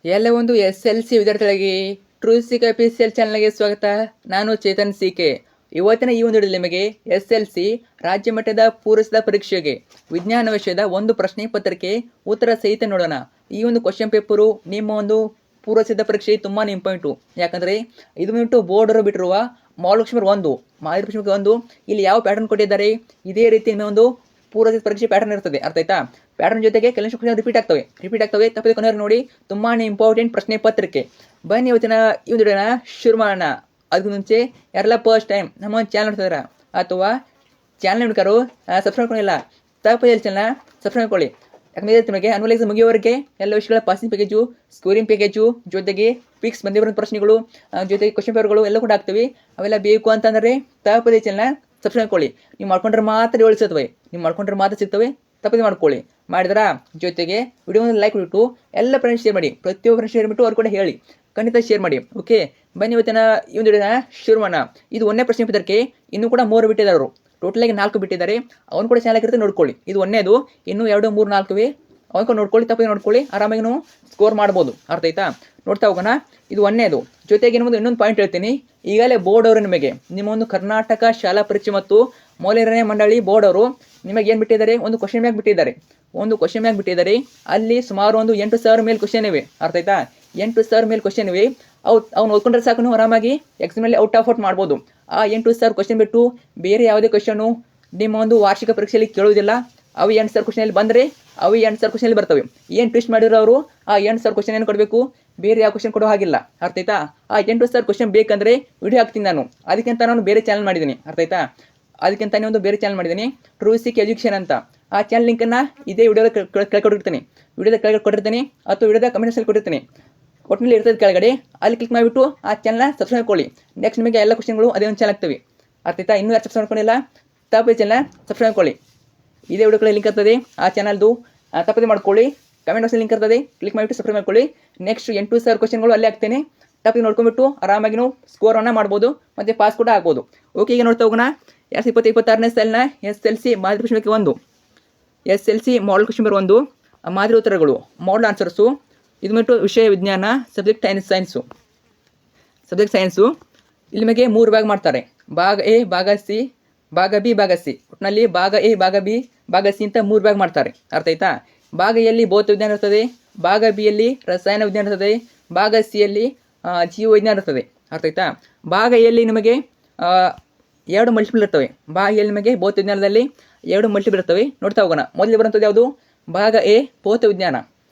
ಎಲ್ಲ ಒಂದು SLC ವಿದ್ಯಾರ್ಥಿಗಳಿಗೆ ಟ್ರೂಸಿಕ್ ಅಫಿಷಿಯಲ್ ಚಾನಲ್ಗೆ ಸ್ವಾಗತ. ನಾನು ಚೇತನ್ CK. ಇವತ್ತಿನ ಈ ಒಂದು ವಿಡಿಯೋದಲ್ಲಿ ನಿಮಗೆ SLC ರಾಜ್ಯ ಮಟ್ಟದ ಪೂರೈಸಿದ ಪರೀಕ್ಷೆಗೆ ವಿಜ್ಞಾನ ವಿಷಯದ ಒಂದು ಪ್ರಶ್ನೆ ಪತ್ರಿಕೆ ಉತ್ತರ ಸಹಿತ ನೋಡೋಣ. ಈ ಒಂದು ಕ್ವಶನ್ ಪೇಪರು ನಿಮ್ಮ ಒಂದು ಪೂರೈಸಿದ ಪರೀಕ್ಷೆ ತುಂಬಾ ಇಂಪಾರ್ಟೆಂಟು. ಯಾಕಂದರೆ ಇದು ಬಿಟ್ಟು ಬೋರ್ಡ್ ಅವರು ಬಿಟ್ಟಿರುವ ಮಾಲಕ್ಷಮರ್ 1 ಮಾದರಿ 1 ಇಲ್ಲಿ ಯಾವ ಪ್ಯಾಟರ್ನ್ ಕೊಟ್ಟಿದ್ದಾರೆ ಇದೇ ರೀತಿ ನಿಮ್ಮ ಒಂದು ಪೂರೈಸಿದ ಪರೀಕ್ಷೆ ಪ್ಯಾಟರ್ನ್ ಇರ್ತದೆ. ಅರ್ಥ ಆಯ್ತಾ? ಪ್ಯಾಟರ್ನ್ ಜೊತೆಗೆ ಕೆಲವೊಂದು ಕ್ವಶನ್ ರಿಪೀಟ್ ಆಗ್ತವೆ. ತಪ್ಪದೆ ಕೊನೆಯವರು ನೋಡಿ. ತುಂಬಾ ಇಂಪಾರ್ಟೆಂಟ್ ಪ್ರಶ್ನೆ ಪತ್ರಿಕೆ. ಬನ್ನಿ ಇವತ್ತಿನ ಈ ಒಂದು ವಿಡಿಯೋನ ಶುರು ಮಾಡೋಣ. ಅದಕ್ಕೆ ಮುಂಚೆ ಯಾರೆಲ್ಲ ಫಸ್ಟ್ ಟೈಮ್ ನಮ್ಮ ಚಾನಲ್ ನೋಡ್ತಿದಾರ ಅಥವಾ ಚಾನಲ್ ನೋಡ್ಕಾರು ಸಬ್ಸ್ಕ್ರೈಬ್ ಮಾಡಿಲ್ಲ ತಪ್ಪದೆ ಚಾನಲ್ನ ಸಬ್ಸ್ಕ್ರೈಬ್ ಮಾಡ್ಕೊಳ್ಳಿ. ಯಾಕಂದರೆ ನಿಮಗೆ ಅನ್ವಲ್ ಎಕ್ಸಾಮ್ ಮುಗಿಯೋವರೆಗೆ ಎಲ್ಲ ವಿಷಯಗಳ ಪಾಸಿಂಗ್ ಪ್ಯಾಕೇಜು, ಸ್ಕೋರಿಂಗ್ ಪ್ಯಾಕೇಜು, ಜೊತೆಗೆ ಫಿಕ್ಸ್ ಬಂದಿರೋ ಪ್ರಶ್ನೆಗಳು, ಜೊತೆಗೆ ಕ್ವಶನ್ ಪೇಪರ್ಗಳು ಎಲ್ಲ ಕೂಡ ಆಗ್ತವೆ. ಅವೆಲ್ಲ ಬೇಕು ಅಂತಂದರೆ ತಪ್ಪದೆ ಚಾನಲ್ನ ಸಬ್ಸ್ಕ್ರೈಬ್ ಮಾಡ್ಕೊಳ್ಳಿ. ನೀವು ಮಾಡ್ಕೊಂಡ್ರೆ ಮಾತ್ರ ಸಿಗ್ತವೆ, ತಪ್ಪದೆ ಮಾಡ್ಕೊಳ್ಳಿ. ಮಾಡಿದ್ರಾ ಜೊತೆಗೆ ವಿಡಿಯೋನ ಲೈಕ್ ಬಿಟ್ಟು ಎಲ್ಲ ಫ್ರೆಂಡ್ಸ್ ಶೇರ್ ಮಾಡಿ. ಪ್ರತಿಯೊಬ್ಬರು ಫ್ರೆಂಡ್ಸ್ ಶೇರ್ ಬಿಟ್ಟು ಅವ್ರು ಕೂಡ ಹೇಳಿ, ಖಂಡಿತ ಶೇರ್ ಮಾಡಿ. ಓಕೆ, ಬನ್ನಿ ಇವತ್ತಿನ ಈ ಒಂದು ವಿಡಿಯೋನ ಶುರು ಮಾಡೋಣ. ಇದು ಒಂದೇ ಪ್ರಶ್ನೆ ಪತ್ರಿಕೆ. ಇನ್ನೂ ಕೂಡ 3 ಬಿಟ್ಟಿದ್ದಾರೆ ಅವರು. ಟೋಟಲಾಗಿ 4 ಬಿಟ್ಟಿದ್ದಾರೆ. ಅವ್ನು ಕೂಡ ಚಾನಲ್ ಆಗಿರುತ್ತೆ, ನೋಡ್ಕೊಳ್ಳಿ. ಇದು ಒಂದೇದು, ಇನ್ನೂ 2, 3, 4 ಅವನು ನೋಡ್ಕೊಳ್ಳಿ. ತಪ್ಪದೆ ನೋಡ್ಕೊಳ್ಳಿ, ಆರಾಮಾಗಿ ನೀವು ಸ್ಕೋರ್ ಮಾಡ್ಬೋದು. ಅರ್ಥ ಆಯ್ತಾ? ನೋಡ್ತಾ ಹೋಗೋಣ. ಇದು ಒಂದೇದು. ಜೊತೆಗೆ ಇನ್ನೊಂದು ಪಾಯಿಂಟ್ ಹೇಳ್ತೀನಿ. ಈಗಲೇ ಬೋರ್ಡ್ ಅವರು ನಿಮಗೆ ನಿಮ್ಮ ಒಂದು ಕರ್ನಾಟಕ ಶಾಲಾ ಪರೀಕ್ಷೆ ಮತ್ತು ಮೌಲ್ಯನಿರ್ಣಯ ಮಂಡಳಿ ಬೋರ್ಡ್ ಅವರು ನಿಮಗೆ ಏನು ಬಿಟ್ಟಿದ್ದಾರೆ, ಒಂದು ಕ್ವಶನ್ ಬ್ಯಾಂಕ್ ಬಿಟ್ಟಿದ್ದಾರೆ. ಅಲ್ಲಿ ಸುಮಾರು ಒಂದು 8,000 ಮೇಲೆ ಕ್ವಶನ್ ಇವೆ. ಅರ್ಥ ಆಯ್ತಾ? 8,000 ಮೇಲೆ ಕ್ವಶನ್ ಇವೆ. ಅವ್ನು ಓದ್ಕೊಂಡ್ರೆ ಸಾಕು, ನೀವು ಆರಾಮಾಗಿ ಎಕ್ಸಾಮಲ್ಲಿ ಔಟ್ ಮಾಡ್ಬೋದು. ಆ 8,000 ಕ್ವಶನ್ ಬಿಟ್ಟು ಬೇರೆ ಯಾವುದೇ ಕ್ವಶನು ನಿಮ್ಮ ಒಂದು ವಾರ್ಷಿಕ ಪರೀಕ್ಷೆಯಲ್ಲಿ ಕೇಳುವುದಿಲ್ಲ. ಅವು 8,000 ಕ್ವಶನಲ್ಲಿ ಬಂದರೆ ಅವು 8,000 ಕ್ವಶನಲ್ಲಿ ಬರ್ತವೆ. ಏನು ಟ್ವಿಸ್ಟ್ ಮಾಡಿರೋ ಅವರು ಆ 8,000 ಕ್ವಶನ್ ಏನು ಕೊಡಬೇಕು, ಬೇರೆ ಯಾವ ಕ್ವಶನ್ ಕೊಡೋ ಹಾಗಿಲ್ಲ. ಅರ್ಥ ಆಯ್ತಾ? ಆ 8,000 ಕ್ವಶನ್ ಬೇಕಂದರೆ ವಿಡಿಯೋ ಹಾಕ್ತೀನಿ ನಾನು. ಅದಕ್ಕಿಂತ ನಾನು ಬೇರೆ ಚಾನಲ್ ಮಾಡಿದ್ದೀನಿ. ಅರ್ಥ ಆಯ್ತಾ? ಅದಕ್ಕಿಂತ ಒಂದು ಬೇರೆ ಚಾನಲ್ ಮಾಡಿದ್ದೀನಿ, ಟ್ರೂಸಿಕ್ ಎಜುಕೇಷನ್ ಅಂತ. ಆ ಚಾನಲ್ ಲಿಂಕನ್ನು ಇದೇ ವಿಡಿಯೋದ ಕೆಳಗೆ ಕೊಟ್ಟಿರ್ತೀನಿ ಅಥವಾ ವಿಡಿಯೋದ ಕಮೆಂಟ್ಸಲ್ಲಿ ಕೊಟ್ಟಿರ್ತೀನಿ. ಒಟ್ಟಿನಲ್ಲಿ ಇರ್ತದೆ ಕೆಳಗಡೆ. ಅಲ್ಲಿ ಕ್ಲಿಕ್ ಮಾಡಿಬಿಟ್ಟು ಆ ಚಾನಲ್ನ ಸಬ್ಸ್ಕ್ರೈಬ್ ಮಾಡ್ಕೊಳ್ಳಿ. ನೆಕ್ಸ್ಟ್ ನಿಮಗೆ ಎಲ್ಲ ಕ್ವಶನ್ಗಳು ಅದೇ ಒಂದು ಚಾನಲ್ ಆಗ್ತವೆ. ಅರ್ಥ ಆಯ್ತಾ? ಇನ್ನೂ ಯಾರು ಸಬ್ಸ್ಕ್ರೈಬ್ ಮಾಡ್ಕೊಂಡಿಲ್ಲ ತಪ್ಪದೆ ಚಾನಲ್ನ ಸಬ್ಸ್ಕ್ರೈಬ್ ಮಾಡ್ಕೊಳ್ಳಿ. ಇದೇ ವಿಡಿಯೋಗಳಲ್ಲಿ ಲಿಂಕ್ ಇರ್ತದೆ ಆ ಚಾನಲ್ದು, ತಪ್ಪದೆ ಮಾಡ್ಕೊಳ್ಳಿ. ಕಮೆಂಟ್ ಬಾಕ್ಸಲ್ಲಿ ಲಿಂಕ್ ಇರ್ತದೆ, ಕ್ಲಿಕ್ ಮಾಡಿಬಿಟ್ಟು ಸಬ್ಸ್ಕ್ರೈಬ್ ಮಾಡ್ಕೊಳ್ಳಿ. ನೆಕ್ಸ್ಟ್ 8,000 ಕ್ವಶನ್ಗಳು ಅಲ್ಲೇ ಆಗ್ತೇನೆ. ತಪ್ಪದೆ ನೋಡ್ಕೊಂಡ್ಬಿಟ್ಟು ಆರಾಮಾಗಿ ನಾವು ಸ್ಕೋರನ್ನು ಮಾಡ್ಬೋದು ಮತ್ತು ಪಾಸ್ ಕೂಡ ಆಗ್ಬೋದು. ಓಕೆ, ಈಗ ನೋಡ್ತಾ ಹೋಗೋಣ. 2026ನೇ ಸಾಲಿನ SLC ಮಾದರಿ ಪ್ರಶ್ನೆ 1, SLC ಮಾಡಲ್ ಕ್ವಶನ್ ನಂಬರ್ 1 ಮಾದರಿ ಉತ್ತರಗಳು, ಮಾಡಲ್ ಆನ್ಸರ್ಸು. ಇದು ಬಿಟ್ಟು ವಿಷಯ ವಿಜ್ಞಾನ, ಸಬ್ಜೆಕ್ಟ್ ಸೈನ್ಸು. ಇಲ್ಲಿ ನಿಮಗೆ 3 ಭಾಗ ಮಾಡ್ತಾರೆ. ಭಾಗ A, ಭಾಗ C, ಭಾಗ B, ಭಾಗ C. ಒಟ್ಟಿನಲ್ಲಿ ಭಾಗ A, ಭಾಗ B, ಭಾಗ C ಅಂತ 3 ಭಾಗ ಮಾಡ್ತಾರೆ. ಅರ್ಥ ಆಯ್ತಾ? ಭಾಗ A ಯಲ್ಲಿ ಭೌತ ವಿಜ್ಞಾನ ಇರ್ತದೆ, ಭಾಗ B ಯಲ್ಲಿ ರಸಾಯನ ವಿಜ್ಞಾನ ಇರ್ತದೆ, ಭಾಗ C ಯಲ್ಲಿ ಜೀವ ವಿಜ್ಞಾನ ಇರ್ತದೆ. ಅರ್ಥ ಆಯ್ತಾ? ಭಾಗ A ಯಲ್ಲಿ ನಿಮಗೆ 2 ಮಲ್ಟಿಪಲ್ ಇರ್ತವೆ. ಭಾಗ A ಯಲ್ಲಿ ನಿಮಗೆ ಭೌತ ವಿಜ್ಞಾನದಲ್ಲಿ 2 ಮಲ್ಟಿಪಲ್ ಇರ್ತವೆ. ನೋಡ್ತಾ ಹೋಗೋಣ. ಮೊದಲು ಬರುವಂಥದ್ದು ಯಾವುದು? ಭಾಗ A ಭೌತ ವಿಜ್ಞಾನ.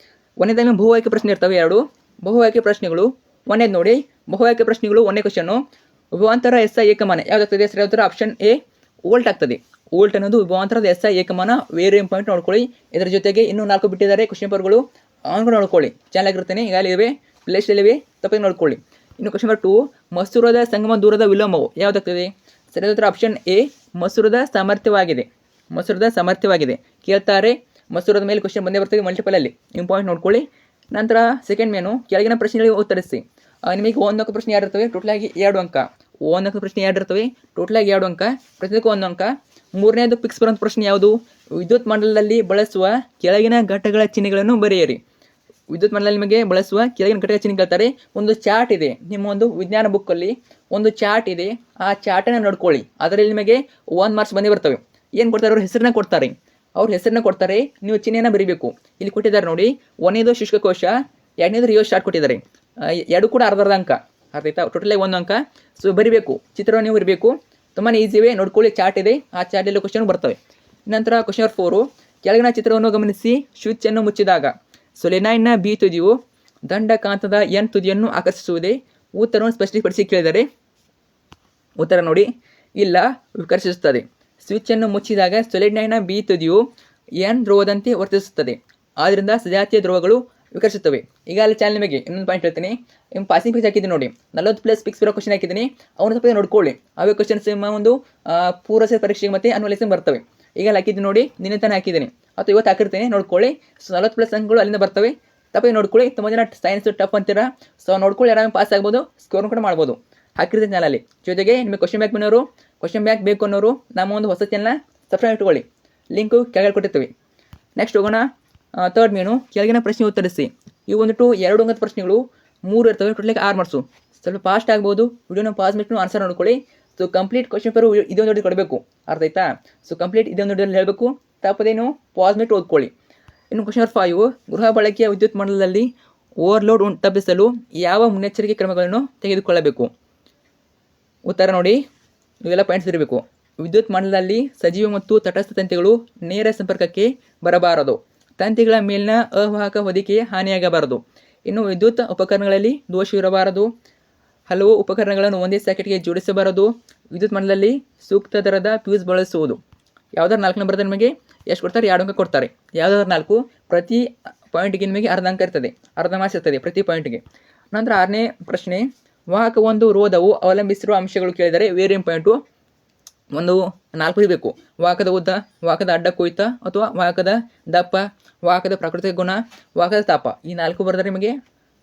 ಒಂದನೇದಾಗಿ ಬಹು ಆಯ್ಕೆ ಪ್ರಶ್ನೆ ಇರ್ತವೆ 2 ಬಹು ಆಯ್ಕೆ ಪ್ರಶ್ನೆಗಳು. ಒಂದೇದು ನೋಡಿ, ಬಹು ಆಯ್ಕೆ ಪ್ರಶ್ನೆಗಳು. ಒಂದೇ ಕ್ವಶನ್ನು, ವಿಭವಾಂತರ SI ಏಕಮಾನ ಯಾವುದಾಗ್ತದೆ? ಸರಿ ಉತ್ತರ ಆಪ್ಷನ್ A ವೋಲ್ಟ್ ಆಗ್ತದೆ. ವೋಲ್ಟ್ ಅನ್ನೋದು ವಿಭವಾಂತರದ SI ಏಕಮಾನ. ವೆರಿ ಇಂಪಾರ್ಟೆಂಟ್, ನೋಡ್ಕೊಳ್ಳಿ. ಇದರ ಜೊತೆಗೆ ಇನ್ನೂ 4 ಬಿಟ್ಟಿದ್ದಾರೆ ಕ್ವಶನ್ ಪೇಪರ್ಗಳು, ಅವನು ನೋಡ್ಕೊಳ್ಳಿ. ಚಾನಲ್ ಆಗಿರ್ತೀನಿ, ಈಗಾಗಲೇ ಪ್ಲೇಸ್ಟಲ್ಲಿವೆ, ತಪ್ಪದೆ ನೋಡ್ಕೊಳ್ಳಿ. ಇನ್ನು ಕ್ವಶನ್ ನಂಬರ್ 2, ಮಸೂರದ ಸಂಗಮ ದೂರದ ವಿಲೋಮವು ಯಾವುದಾಗ್ತದೆ? ಸರಿ ಉತ್ತರ ಆಪ್ಷನ್ A ಮಸೂರದ ಸಾಮರ್ಥ್ಯವಾಗಿದೆ. ಕೇಳ್ತಾರೆ, ಮಸೂರದ ಮೇಲೆ ಕ್ವಶನ್ ಬಂದೇ ಬರ್ತದೆ ಮಲ್ಟಿಪಲಲ್ಲಿ. ಇಂಪಾರ್ಟೆಂಟ್ ನೋಡ್ಕೊಳ್ಳಿ. ನಂತರ ಸೆಕೆಂಡ್ ಮೇನು, ಕೆಳಗಿನ ಪ್ರಶ್ನೆಗಳಿಗೆ ಉತ್ತರಿಸಿ. ನಿಮಗೆ 1 ಅಂಕ ಪ್ರಶ್ನೆ 2 ಇರ್ತವೆ, ಟೋಟಲಾಗಿ 2 ಅಂಕ. 1 ಅಂಕ ಪ್ರಶ್ನೆ 2 ಇರ್ತವೆ, ಟೋಟಲಾಗಿ 2 ಅಂಕ. ಪ್ರತಿಯೊಂದಕ್ಕೂ 1 ಅಂಕ. ಮೂರನೇದು ಫಿಕ್ಸ್ ಬರುವಂಥ ಪ್ರಶ್ನೆ ಯಾವುದು? ವಿದ್ಯುತ್ ಮಂಡಲದಲ್ಲಿ ಬಳಸುವ ಕೆಳಗಿನ ಘಟಕಗಳ ಚಿಹ್ನೆಗಳನ್ನು ಬರೆಯಿರಿ. ವಿದ್ಯುತ್ ಮಂಡಲದಲ್ಲಿ ನಿಮಗೆ ಬಳಸುವ ಕೆಳಗಿನ ಘಟಕ ಚಿಹ್ನೆ ಕೇಳ್ತಾರೆ. ಒಂದು ಚಾರ್ಟ್ ಇದೆ, ನಿಮ್ಮ ಒಂದು ವಿಜ್ಞಾನ ಬುಕ್ಕಲ್ಲಿ ಒಂದು ಚಾರ್ಟ್ ಇದೆ. ಆ ಚಾರ್ಟನ್ನು ನೋಡ್ಕೊಳ್ಳಿ. ಅದರಲ್ಲಿ ನಿಮಗೆ 1 ಮಾರ್ಕ್ಸ್ ಬಂದೇ ಬರ್ತವೆ. ಏನು ಕೊಡ್ತಾರೆ? ಅವ್ರ ಹೆಸರನ್ನ ಕೊಡ್ತಾರೆ, ನೀವು ಚಿಹ್ನೆಯನ್ನು ಬರೀಬೇಕು. ಇಲ್ಲಿ ಕೊಟ್ಟಿದ್ದಾರೆ ನೋಡಿ, 1ನೇದು ಶುಷ್ಕಕೋಶ, 2ನೇದು ರಿಯೋ ಶಾರ್ಟ್ ಕೊಟ್ಟಿದ್ದಾರೆ. 2 ಕೂಡ ಅರ್ಧ ಅಂಕ. ಅರ್ಥ ಆಯ್ತಾ? ಟೋಟಲಾಗಿ 1 ಅಂಕ. ಸೊ ಬರಿಬೇಕು, ಚಿತ್ರವನ್ನು ನೀವು ಬರೀಬೇಕು. ತುಂಬಾ ಈಸಿವೆ, ನೋಡ್ಕೊಳ್ಳಿ. ಚಾರ್ಟ್ ಇದೆ, ಆ ಚಾರ್ಟಲ್ಲಿ ಕ್ವಶನ್ ಬರ್ತವೆ. ನಂತರ ಕ್ವಶನ್ ನಂಬರ್ 4, ಕೆಳಗಿನ ಚಿತ್ರವನ್ನು ಗಮನಿಸಿ. ಸ್ವಿಚ್ ಅನ್ನು ಮುಚ್ಚಿದಾಗ ಸೊಲೆನಾಯ್ಡ್ನ B ತುದಿಯು ದಂಡಕಾಂತದ N ತುದಿಯನ್ನು ಆಕರ್ಷಿಸುವುದೇ? ಉತ್ತರವನ್ನು ಸ್ಪಷ್ಟಪಡಿಸಿ ಕೇಳಿದರೆ ಉತ್ತರ ನೋಡಿ, ಇಲ್ಲ, ವಿಕರ್ಷಿಸುತ್ತದೆ. ಸ್ವಿಚ್ ಅನ್ನು ಮುಚ್ಚಿದಾಗ ಸೊಲೆನಾಯ್ಡ್ನ B ತುದಿಯು N ಧ್ರುವದಂತೆ ವರ್ತಿಸುತ್ತದೆ. ಆದ್ದರಿಂದ ಸಜಾತಿಯ ಧ್ರುವಗಳು ವಿಕರ್ಷಿಸುತ್ತವೆ. ಈಗ ಅಲ್ಲಿ ಚಾನಲ್ ನಿಮಗೆ ಇನ್ನೊಂದು ಪಾಯಿಂಟ್ ಹೇಳ್ತೀನಿ. ನಿಮ್ಮ ಪಾಸಿಂಗ್ ಪೇಜ್ ಹಾಕಿದ್ದೀನಿ ನೋಡಿ, 40+ ಫಿಕ್ಸ್ ಬರೋ ಕ್ವಶನ್ ಹಾಕಿದ್ದೀನಿ. ಅವನು ತಪ್ಪದೆ ನೋಡ್ಕೊಳ್ಳಿ. ಅವೇ ಕ್ವಶನ್ಸ್ ನಿಮ್ಮ ಒಂದು ಪೂರೈಸಿದ ಪರೀಕ್ಷೆಗೆ ಮತ್ತು ಅನ್ವಲ್ ಎಕ್ಸಾಮ್ ಬರ್ತವೆ. ಈಗ ಅಲ್ಲಿ ಹಾಕಿದ್ದೀನಿ ನೋಡಿ, ನಿನ್ನೆ ತಾನೇ ಹಾಕಿದ್ದೀನಿ ಅಥವಾ ಇವತ್ತು ಹಾಕಿರ್ತೀನಿ, ನೋಡ್ಕೊಳ್ಳಿ. ಸೊ 40+ ಅಂಕಗಳು ಅಲ್ಲಿಂದ ಬರ್ತವೆ. ತಪ್ಪದೆ ನೋಡ್ಕೊಳ್ಳಿ. ತುಂಬ ಜನ ಸೈನ್ಸ್ ಟಫ್ ಅಂತೀರಾ, ಸೊ ನೋಡ್ಕೊಳ್ಳಿ, ಆರಾಮಾಗಿ ಪಾಸ್ ಆಗ್ಬೋದು, ಸ್ಕೋರ್ ಕೂಡ ಮಾಡ್ಬೋದು. ಹಾಕಿರ್ತೀನಿ ಚಾನಲಲ್ಲಿ. ಜೊತೆಗೆ ನಿಮಗೆ ಕ್ವಶನ್ ಬ್ಯಾಂಕ್ ಬೇಕು ಅನ್ನೋರು ನಮ್ಮ ಒಂದು ಹೊಸ ಚಾನಲ್ನ ಸಬ್ಸ್ಕ್ರೈಬ್ ಇಟ್ಕೊಳ್ಳಿ. ಲಿಂಕು ಕೆಳಗಡೆ ಕೊಟ್ಟಿರ್ತೀವಿ. ನೆಕ್ಸ್ಟ್ ಹೋಗೋಣ. 3rd ಮೇನು, ಕೆಳಗಿನ ಪ್ರಶ್ನೆ ಉತ್ತರಿಸಿ. ಇವು ಬಂದ್ಬಿಟ್ಟು 2 ಅಂಕದ ಪ್ರಶ್ನೆಗಳು 3 ಇರ್ತವೆ, ಟೋಟಲ್ 6 ಮಾರ್ಕ್ಸು. ಸ್ವಲ್ಪ ಫಾಸ್ಟ್ ಆಗ್ಬೋದು, ವಿಡಿಯೋನ ಪಾಸ್ ಮಾಡಿಟ್ಟು ಆನ್ಸರ್ ನೋಡ್ಕೊಳ್ಳಿ. ಸೊ ಕಂಪ್ಲೀಟ್ ಕ್ವಶನ್ ಪೇಪರ್ ಇದೊಂದು ನೋಡಿ ಕೊಡಬೇಕು, ಅರ್ಥ ಆಯ್ತಾ? ಸೊ ಕಂಪ್ಲೀಟ್ ಇದೊಂದು ವಿಡಿಯೋದಲ್ಲಿ ಹೇಳಬೇಕು, ತಪ್ಪದೇನು ಪಾಸ್ ಮಾಡಿ ಓದ್ಕೊಳ್ಳಿ. ಇನ್ನು ಕ್ವಶನ್ ನಂಬರ್ 5, ಗೃಹ ಬಳಕೆಯ ವಿದ್ಯುತ್ ಮಂಡಲದಲ್ಲಿ ಓವರ್ಲೋಡ್ ತಪ್ಪಿಸಲು ಯಾವ ಮುನ್ನೆಚ್ಚರಿಕೆ ಕ್ರಮಗಳನ್ನು ತೆಗೆದುಕೊಳ್ಳಬೇಕು? ಉತ್ತರ ನೋಡಿ, ಇವೆಲ್ಲ ಪಾಯಿಂಟ್ಸ್ ಇರಬೇಕು. ವಿದ್ಯುತ್ ಮಂಡಲದಲ್ಲಿ ಸಜೀವ ಮತ್ತು ತಟಸ್ಥ ತಂತಿಗಳು ನೇರ ಸಂಪರ್ಕಕ್ಕೆ ಬರಬಾರದು. ತಂತಿಗಳ ಮೇಲಿನ ಅವಾಹಕ ಹೊದಿಕೆ ಹಾನಿಯಾಗಬಾರದು. ಇನ್ನು ವಿದ್ಯುತ್ ಉಪಕರಣಗಳಲ್ಲಿ ದೋಷವಿರಬಾರದು. ಹಲವು ಉಪಕರಣಗಳನ್ನು ಒಂದೇ ಸಾಕೆಟ್ಗೆ ಜೋಡಿಸಬಾರದು. ವಿದ್ಯುತ್ ಮಂಡಲದಲ್ಲಿ ಸೂಕ್ತ ದರದ ಫ್ಯೂಸ್ ಬಳಸುವುದು. ಯಾವ್ದಾದ್ರು 4 ನಂಬರ್ ನಿಮಗೆ ಎಷ್ಟು ಕೊಡ್ತಾರೆ? 2 ಅಂಕ ಕೊಡ್ತಾರೆ. ಯಾವ್ದಾದ್ರು 4, ಪ್ರತಿ ಪಾಯಿಂಟ್ಗೆ ನಿಮಗೆ ಅರ್ಧ ಅಂಕ ಇರ್ತದೆ, ಅರ್ಧ ಮಾರ್ಕ್ಸ್ ಇರ್ತದೆ ಪ್ರತಿ ಪಾಯಿಂಟ್ಗೆ. ನಂತರ 6ನೇ ಪ್ರಶ್ನೆ, ವಾಹಕ ಒಂದು ರೋಧವು ಅವಲಂಬಿಸಿರುವ ಅಂಶಗಳು ಕೇಳಿದರೆ ವೇರಿಯಂ ಪಾಯಿಂಟು ಒಂದು 4 ಇರಬೇಕು. ವಾಹಕದ ಉದ್ದ, ವಾಹಕದ ಅಡ್ಡ ಕೊಯ್ತ ಅಥವಾ ವಾಹಕದ ದಪ್ಪ, ವಾಹಕದ ಪ್ರಾಕೃತಿಕ ಗುಣ, ವಾಹಕದ ತಾಪ. ಈ 4 ಬರೆದರೆ ನಿಮಗೆ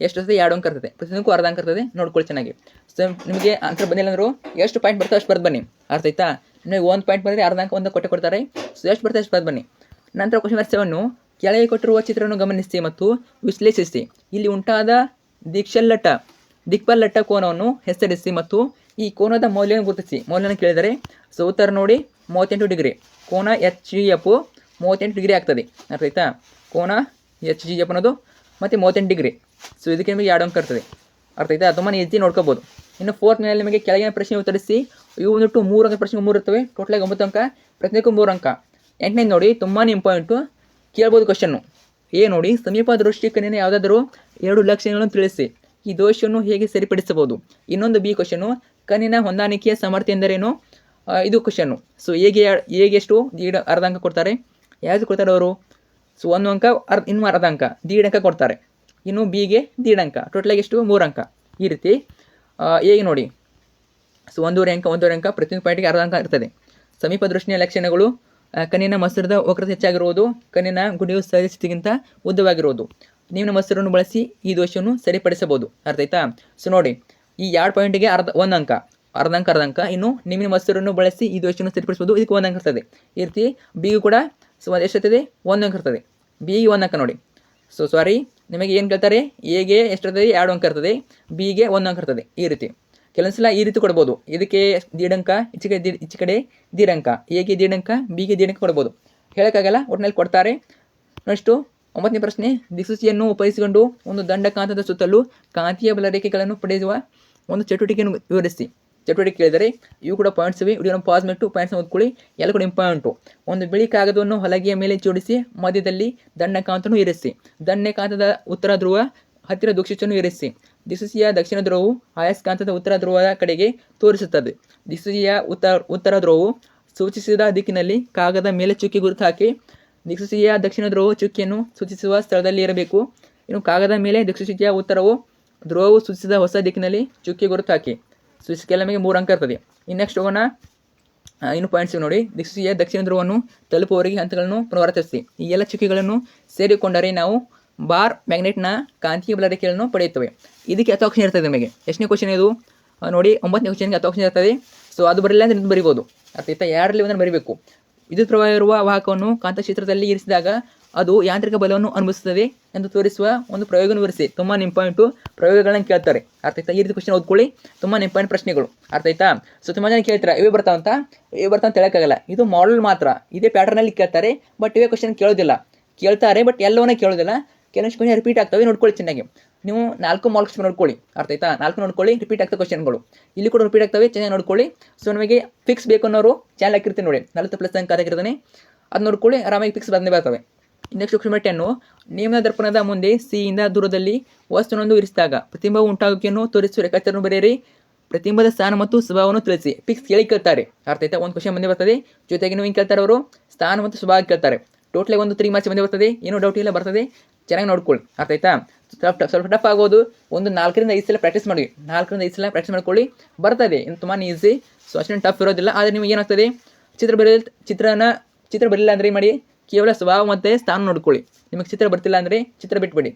ಎಷ್ಟು ಇರ್ತದೆ? 2 ಅಂಕ ಇರ್ತದೆ. ಪ್ರತಿಯೊಂದಕ್ಕೂ ಅರ್ಧ ಅಂಕ ಇರ್ತದೆ, ನೋಡ್ಕೊಳ್ಳಿ ಚೆನ್ನಾಗಿ. ಸೊ ನಿಮಗೆ ಆನ್ಸರ್ ಬಂದಿಲ್ಲ ಅಂದರೂ ಎಷ್ಟು ಪಾಯಿಂಟ್ ಬರ್ತದೆ ಅಷ್ಟು ಬರ್ದು ಬನ್ನಿ, ಅರ್ಥ ಆಯ್ತಾ? ನಿಮಗೆ 1 ಪಾಯಿಂಟ್ ಬಂದರೆ ಅರ್ಧ ಅಂಕ ಒಂದು ಕೊಡ್ತಾರೆ. ಸೊ ಎಷ್ಟು ಬರ್ತದೆ ಅಷ್ಟು ಬರ್ದು ಬನ್ನಿ. ನಂತರ ಕ್ವಶನ್ ನಂಬರ್ 7, ಕೆಳಗೆ ಕೊಟ್ಟಿರುವ ಚಿತ್ರವನ್ನು ಗಮನಿಸಿ ಮತ್ತು ವಿಶ್ಲೇಷಿಸಿ. ಇಲ್ಲಿ ಉಂಟಾದ ದಿಕ್ಪಲ್ಲಟ ಕೋನವನ್ನು ಹೆಸರಿಸಿ ಮತ್ತು ಈ ಕೋನದ ಮೌಲ್ಯವನ್ನು ಗುರುತಿಸಿ. ಮೌಲ್ಯನ ಕೇಳಿದರೆ ಸೊ ಉತ್ತರ ನೋಡಿ, 38 ಡಿಗ್ರಿ. ಕೋನ HGF 38 ಡಿಗ್ರಿ ಆಗ್ತದೆ, ಅರ್ಥ ಆಯ್ತಾ? ಕೋನ HGF ಅನ್ನೋದು ಮತ್ತು 38 ಡಿಗ್ರಿ. ಸೊ ಇದಕ್ಕೆ ನಿಮಗೆ 2 ಅಂಕ ಇರ್ತದೆ, ಅರ್ಥ ಆಯ್ತಾ? ತುಂಬಾ ಈಸಿ ನೋಡ್ಕೋಬೋದು. ಇನ್ನು 4th ಮೇಲೆ ನಿಮಗೆ ಕೆಳಗಿನ ಪ್ರಶ್ನೆ ಉತ್ತರಿಸಿ. ಇವು ಬಂದ್ಬಿಟ್ಟು 3 ಅಂಕ ಪ್ರಶ್ನೆ 3 ಇರ್ತವೆ, ಟೋಟಲಾಗಿ 9 ಅಂಕ, ಪ್ರತಿಯೊಂದಕ್ಕೂ 3 ಅಂಕ. 8ನೇ ನೋಡಿ, ತುಂಬಾ ಇಂಪಾರ್ಟೆಂಟು, ಕೇಳ್ಬೋದು ಕ್ವಶನ್ನು. ನೋಡಿ, ಸಮೀಪ ದೃಷ್ಟಿ ಕಣ್ಣಿನ ಯಾವುದಾದರೂ 2 ಲಕ್ಷಣಗಳನ್ನು ತಿಳಿಸಿ. ಈ ದೋಷವನ್ನು ಹೇಗೆ ಸರಿಪಡಿಸಬಹುದು? ಇನ್ನೊಂದು ಬಿ ಕ್ವಶನ್ನು, ಕಣ್ಣಿನ ಹೊಂದಾಣಿಕೆಯ ಸಾಮರ್ಥ್ಯ ಎಂದರೇನು? ಇದು ಕ್ವಶನ್ನು. ಸೊ ಹೇಗೆ ಎಷ್ಟು ಅರ್ಧ ಅಂಕ ಕೊಡ್ತಾರೆ. ಯಾವುದು ಕೊಡ್ತಾರೆ ಅವರು? ಸೊ 1 ಅಂಕ ಇನ್ನೂ ಅರ್ಧ ಅಂಕ, 1.5 ಅಂಕ ಕೊಡ್ತಾರೆ. ಇನ್ನು ಬಿಗೆ 1.5 ಅಂಕ, ಟೋಟಲಾಗಿ ಎಷ್ಟು? 3 ಅಂಕ. ಈ ರೀತಿ ಹೇಗೆ ನೋಡಿ, ಸೊ 1.5 ಅಂಕ ಪ್ರತಿಯೊಂದು ಪಾಯಿಂಟಿಗೆ ಅರ್ಧ ಅಂಕ ಇರ್ತದೆ. ಸಮೀಪ ದೃಷ್ಟಿಯ ಲಕ್ಷಣಗಳು: ಕಣ್ಣಿನ ಮಸೂರದ ವಕ್ರತೆ ಹೆಚ್ಚಾಗಿರುವುದು, ಕಣ್ಣಿನ ಗುಡಿಯು ಸಹಜ ಸ್ಥಿತಿಗಿಂತ ಉದ್ದವಾಗಿರುವುದು. ನೀವಿನ ಮಸೂರನ್ನು ಬಳಸಿ ಈ ದೋಷವನ್ನು ಸರಿಪಡಿಸಬಹುದು, ಅರ್ಥ ಆಯ್ತಾ? ಸೊ ನೋಡಿ, ಈ 2 ಪಾಯಿಂಟಿಗೆ 1 ಅಂಕ, ಅರ್ಧ ಅಂಕ. ಇನ್ನು ನಿಮ್ಮಿನ ಮಸೂರನ್ನು ಬಳಸಿ ಈ ದೋಷವನ್ನು ಸರಿಪಡಿಸಬಹುದು, ಇದಕ್ಕೆ 1 ಅಂಕ ಇರ್ತದೆ. ಈ ರೀತಿ ಬಿಗೂ ಕೂಡ ಸೊ ಎಷ್ಟಿರ್ತದೆ? 1 ಅಂಕ ಇರ್ತದೆ. ಬಿಗೆ 1 ಅಂಕ ನೋಡಿ. ಸೊ ಸಾರಿ, ನಿಮಗೆ ಏನು ಕೇಳ್ತಾರೆ? ಎಗೆ ಎಷ್ಟಿರ್ತದೆ? 2 ಅಂಕ ಇರ್ತದೆ. ಬಿಗೆ 1 ಅಂಕ ಇರ್ತದೆ. ಈ ರೀತಿ ಕೆಲವೊಂದ್ಸಲ ಈ ರೀತಿ ಕೊಡ್ಬೋದು. ಇದಕ್ಕೆ 1.5 ಅಂಕ, ಈಚೆ ಕಡೆ 1.5 ಅಂಕ, ಎಗೆ 1.5 ಅಂಕ, ಬಿಗೆ 1.5 ಅಂಕ ಕೊಡ್ಬೋದು, ಹೇಳೋಕ್ಕಾಗಲ್ಲ, ಒಟ್ಟಿನಲ್ಲಿ ಕೊಡ್ತಾರೆ. ನೆಕ್ಸ್ಟು 9ನೇ ಪ್ರಶ್ನೆ, ದಿಕ್ಸೂಚಿಯನ್ನು ಉಪಯೋಗಿಸಿಕೊಂಡು ಒಂದು ದಂಡಕಾಂತದ ಸುತ್ತಲೂ ಕಾಂತೀಯ ಬಲರೇಖೆಗಳನ್ನು ಪಡೆಯುವ ಒಂದು ಚಟುವಟಿಕೆಯನ್ನು ವಿವರಿಸಿ. ಚಟುವಟಿಕೆ ಕೇಳಿದರೆ ಇವು ಕೂಡ ಪಾಯಿಂಟ್ಸ್ ಇವೆ. ವಿಡಿಯೋನ ಪಾಸ್ ಮಾಡಿಟ್ಟು ಪಾಯಿಂಟ್ಸ್ ಓದ್ಕೊಳ್ಳಿ, ಎಲ್ಲ ಕೂಡ ಇಂಪಾರ್ಟೆಂಟು. ಒಂದು ಬಿಳಿ ಕಾಗದವನ್ನು ಹಲಗೆಯ ಮೇಲೆ ಜೋಡಿಸಿ ಮಧ್ಯದಲ್ಲಿ ದಂಡಕಾಂತವನ್ನು ಇರಿಸಿ. ದಂಡಕಾಂತದ ಉತ್ತರ ಧ್ರುವ ಹತ್ತಿರ ದಿಕ್ಸೂಚಿಯನ್ನು ಇರಿಸಿ. ದಿಕ್ಸೂಚಿಯ ದಕ್ಷಿಣ ಧ್ರುವವು ಆಯಸ್ಕಾಂತದ ಉತ್ತರ ಧ್ರುವದ ಕಡೆಗೆ ತೋರಿಸುತ್ತದೆ. ದಿಕ್ಸೂಚಿಯ ಉತ್ತರ ಧ್ರುವವು ಸೂಚಿಸಿದ ದಿಕ್ಕಿನಲ್ಲಿ ಕಾಗದ ಮೇಲೆ ಚುಕ್ಕಿ ಗುರುತು ಹಾಕಿ. ದಿಕ್ಸೂಚಿಯ ದಕ್ಷಿಣ ಧ್ರುವವು ಚುಕ್ಕಿಯನ್ನು ಸೂಚಿಸುವ ಸ್ಥಳದಲ್ಲಿ ಇರಬೇಕು. ಇನ್ನು ಕಾಗದ ಮೇಲೆ ದಿಕ್ಸೂಚಿಯ ಉತ್ತರವು ಧ್ರುವವು ಸೂಚಿಸಿದ ಹೊಸ ದಿಕ್ಕಿನಲ್ಲಿ ಚುಕ್ಕಿ ಗುರುತು ಹಾಕಿ. ಸೂಚಿಕೆಲ್ಲ ನಮಗೆ 3 ಅಂಕ ಇರ್ತದೆ. ಇನ್ನು ನೆಕ್ಸ್ಟ್ ಹೋಗೋಣ. ಇನ್ನು ಪಾಯಿಂಟ್ಸ್ ನೋಡಿ, ದಿಕ್ಸೂಚಿಯ ದಕ್ಷಿಣ ಧ್ರುವವನ್ನು ತಲುಪುವವರೆಗೆ ಹಂತಗಳನ್ನು ಪುನರಾವರ್ತಿಸಿ. ಈ ಎಲ್ಲ ಚುಕ್ಕಿಗಳನ್ನು ಸೇರಿಕೊಂಡರೆ ನಾವು ಬಾರ್ ಮ್ಯಾಗ್ನೆಟ್ನ ಕಾಂತೀಯ ಬಲರೇಖೆಗಳನ್ನು ಪಡೆಯುತ್ತವೆ. ಇದಕ್ಕೆ 10 ಆಪ್ಷನ್ ಇರ್ತದೆ ನಿಮಗೆ. ಎಷ್ಟನೇ ಕ್ವಶನ್ ಇದು ನೋಡಿ? 9ನೇ ಕ್ವಶನ್ಗೆ 10 ಆಪ್ಷನ್ ಇರ್ತದೆ. ಸೊ ಅದು ಬರಲಿಲ್ಲ ಅಂದರೆ ಇದು ಬರಿಬೋದು, ಅರ್ಥ ಆಯ್ತಾ? 2ರಲ್ಲಿ ಒಂದನ್ನು ಬರೀಬೇಕು. ವಿದ್ಯುತ್ ಪ್ರವಾಹ ಇರುವ ವಾಹಕವನ್ನು ಕಾಂತಕ್ಷೇತ್ರದಲ್ಲಿ ಇರಿಸಿದಾಗ ಅದು ಯಾಂತ್ರಿಕ ಬಲವನ್ನು ಅನುಭವಿಸುತ್ತದೆ ಎಂದು ತೋರಿಸುವ ಒಂದು ಪ್ರಯೋಗವನ್ನು ವಿವರಿಸಿ. ತುಂಬ ಇಂಪಾರ್ಟೆಂಟು, ಪ್ರಯೋಗಗಳನ್ನ ಕೇಳ್ತಾರೆ, ಅರ್ಥ ಆಯ್ತಾ? ಈ ರೀತಿ ಕ್ವಶನ್ ಓದ್ಕೊಳ್ಳಿ, ತುಂಬ ಇಂಪಾರ್ಟೆಂಟ್ ಪ್ರಶ್ನೆಗಳು, ಅರ್ಥ ಆಯ್ತಾ? ಸೊ ತುಂಬ ಜನ ಕೇಳ್ತಾರೆ ಇವೇ ಬರ್ತಾವಂತ ಹೇಳೋಕ್ಕಾಗಲ್ಲ. ಇದು ಮಾಡೆಲ್ ಮಾತ್ರ, ಇದೇ ಪ್ಯಾಟರ್ನಲ್ಲಿ ಕೇಳ್ತಾರೆ, ಬಟ್ ಇವೇ ಕ್ವಶನ್ ಕೇಳ್ತಾರೆ, ಬಟ್ ಎಲ್ಲವನ್ನ ಕೇಳೋದಿಲ್ಲ. ಕೆಲವೊಂದು ಕ್ವಶನ್ ರಿಪೀಟ್ ಆಗ್ತವೆ, ನೋಡ್ಕೊಳ್ಳಿ ಚೆನ್ನಾಗಿ. ನೀವು 4 ಮಾರ್ಕ್ಸ್ ನೋಡ್ಕೊಳ್ಳಿ, ಅರ್ಥ ಆಯ್ತಾ? 4 ನೋಡ್ಕೊಳ್ಳಿ, ರಿಪೀಟ್ ಆಗ್ತವೆ ಕ್ವಶನ್ಗಳು, ಇಲ್ಲಿ ಕೂಡ ರಿಪೀಟ್ ಆಗ್ತವೆ, ಚೆನ್ನಾಗಿ ನೋಡ್ಕೊಳ್ಳಿ. ಸೊ ನಮಗೆ ಫಿಕ್ಸ್ ಬೇಕು ಅನ್ನೋರು ಚಾನಲ್ ಹಾಕಿರ್ತೀನಿ ನೋಡಿ, 40+ ಅಂಕ ಹಾಕಿರ್ತಾನೆ, ಅದು ನೋಡ್ಕೊಳ್ಳಿ, ಆರಾಮಾಗಿ ಫಿಕ್ಸ್ ಬಂದೇ ಬರ್ತವೆ. ನೆಕ್ಸ್ಟ್ ಕ್ವಶನ್ ನಂಬರ್ 10, ನೇಮನ ದರ್ಪಣದ ಮುಂದೆ ಸಿಯಿಂದ ದೂರದಲ್ಲಿ ವಸ್ತುವೊಂದು ಇರಿಸಿದಾಗ ಪ್ರತಿಬಿಂಬವು ಉಂಟಾಗುವಿಕೆಯನ್ನು ತೋರಿಸುವ ರೇಖಾಚಿತ್ರವನ್ನು ಬರೆಯಿರಿ. ಪ್ರತಿಬಿಂಬದ ಸ್ಥಾನ ಮತ್ತು ಸ್ವಭಾವವನ್ನು ತಿಳಿಸಿ. ಫಿಕ್ಸ್ ಕೇಳ್ತಾರೆ, ಅರ್ಥ ಆಯ್ತಾ? ಒಂದು ಕ್ವಶನ್ ಬಂದೇ ಬರ್ತದೆ. ಜೊತೆಗೆ ನೀವು ಹಿಂಗೆ ಕೇಳ್ತಾರೆ, ಅವರು ಸ್ಥಾನ ಮತ್ತು ಸ್ವಭಾವ ಕೇಳ್ತಾರೆ. ಟೋಟಲಾಗಿ ಒಂದು 3 ಮಾರ್ಕ್ಸ್ ಬಂದೇ ಬರ್ತದೆ, ಏನೋ ಡೌಟ್ ಇಲ್ಲ, ಬರ್ತದೆ, ಚೆನ್ನಾಗಿ ನೋಡ್ಕೊಳ್ಳಿ, ಅರ್ಥ ಆಯ್ತಾ? ಸ್ವಲ್ಪ ಟಫ್ ಆಗೋದು, ಒಂದು 4 ರಿಂದ 5 ಸಲ ಪ್ರಾಕ್ಟೀಸ್ ಮಾಡಿ, 4 ರಿಂದ 5 ಸಲ ಪ್ರಾಕ್ಟೀಸ್ ಮಾಡ್ಕೊಳ್ಳಿ, ಬರ್ತದೆ. ಇನ್ನು ತುಂಬಾ ಈಸಿ, ಸೊ ಅಷ್ಟೊಂದು ಟಫ್ ಇರೋದಿಲ್ಲ. ಆದರೆ ನಿಮಗೆ ಏನಾಗ್ತದೆ, ಚಿತ್ರ ಬರಲಿಲ್ಲ ಅಂದರೆ ಮಾಡಿ, ಕೇವಲ ಸ್ವಭಾವ ಮತ್ತು ಸ್ಥಾನ ನೋಡ್ಕೊಳ್ಳಿ. ನಿಮಗೆ ಚಿತ್ರ ಬರ್ತಿಲ್ಲ ಅಂದರೆ ಚಿತ್ರ ಬಿಟ್ಬಿಡಿ,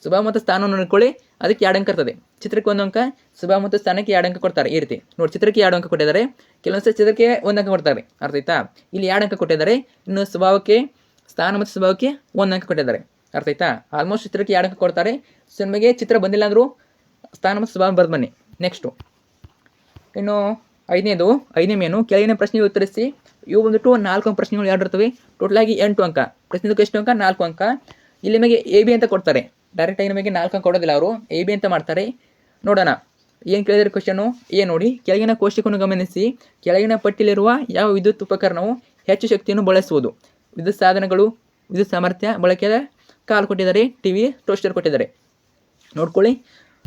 ಸ್ವಭಾವ ಮತ್ತು ಸ್ಥಾನವನ್ನು ನೋಡ್ಕೊಳ್ಳಿ, ಅದಕ್ಕೆ 2 ಅಂಕ ಇರ್ತದೆ. ಚಿತ್ರಕ್ಕೆ 1 ಅಂಕ, ಸ್ವಭಾವ ಮತ್ತು ಸ್ಥಾನಕ್ಕೆ 2 ಅಂಕ ಕೊಡ್ತಾರೆ. ಈ ರೀತಿ ನೋಡಿ, ಚಿತ್ರಕ್ಕೆ 2 ಅಂಕ ಕೊಟ್ಟಿದ್ದಾರೆ, ಕೆಲವೊಂದ್ಸಲ ಚಿತ್ರಕ್ಕೆ 1 ಅಂಕ ಕೊಡ್ತಾರೆ, ಅರ್ಥ ಆಯ್ತಾ? ಇಲ್ಲಿ 2 ಅಂಕ ಕೊಟ್ಟಿದ್ದಾರೆ. ಇನ್ನು ಸ್ವಭಾವಕ್ಕೆ, ಸ್ಥಾನ ಮತ್ತು ಸ್ವಭಾವಕ್ಕೆ 1 ಅಂಕ ಕೊಟ್ಟಿದ್ದಾರೆ, ಅರ್ಥ ಆಯ್ತಾ. ಆಲ್ಮೋಸ್ಟ್ ಚಿತ್ರಕ್ಕೆ 2 ಅಂಕ ಕೊಡ್ತಾರೆ. ಸೊ ನಿಮಗೆ ಚಿತ್ರ ಬಂದಿಲ್ಲ ಅಂದರೂ ಸ್ಥಾನ ಮತ್ತು ಸ್ವಭಾವ ಬರೆದು ಬನ್ನಿ. ನೆಕ್ಸ್ಟು ಇನ್ನು ಐದನೇ ಮೇನು ಕೆಳಗಿನ ಪ್ರಶ್ನೆಗೆ ಉತ್ತರಿಸಿ. ಇವು ಬಂದ್ಬಿಟ್ಟು 4 ಅಂಕ ಪ್ರಶ್ನೆಗಳು ಎರಡು ಇರ್ತವೆ. ಟೋಟಲಾಗಿ 8 ಅಂಕ. ಪ್ರಶ್ನೆದಕ್ಕೆ ಎಷ್ಟು ಅಂಕ? 4 ಅಂಕ. ಇಲ್ಲಿ ನಿಮಗೆ AB ಅಂತ ಕೊಡ್ತಾರೆ. ಡೈರೆಕ್ಟಾಗಿ ನಮಗೆ 4 ಅಂಕ ಕೊಡೋದಿಲ್ಲ, ಅವರು AB ಅಂತ ಮಾಡ್ತಾರೆ. ನೋಡೋಣ ಏನು ಕೇಳಿದರೆ ಕ್ವಶನು. ನೋಡಿ, ಕೆಳಗಿನ ಕೋಷ್ಟಕವನ್ನು ಗಮನಿಸಿ. ಕೆಳಗಿನ ಪಟ್ಟಿಯಲ್ಲಿರುವ ಯಾವ ವಿದ್ಯುತ್ ಉಪಕರಣವು ಹೆಚ್ಚು ಶಕ್ತಿಯನ್ನು ಬಳಸುವುದು? ವಿದ್ಯುತ್ ಸಾಧನಗಳು, ವಿದ್ಯುತ್ ಸಾಮರ್ಥ್ಯ, ಬಳಕೆಯ ಕಾಲು ಕೊಟ್ಟಿದ್ದಾರೆ, TV, ಟೋಸ್ಟರ್ ಕೊಟ್ಟಿದ್ದಾರೆ. ನೋಡ್ಕೊಳ್ಳಿ.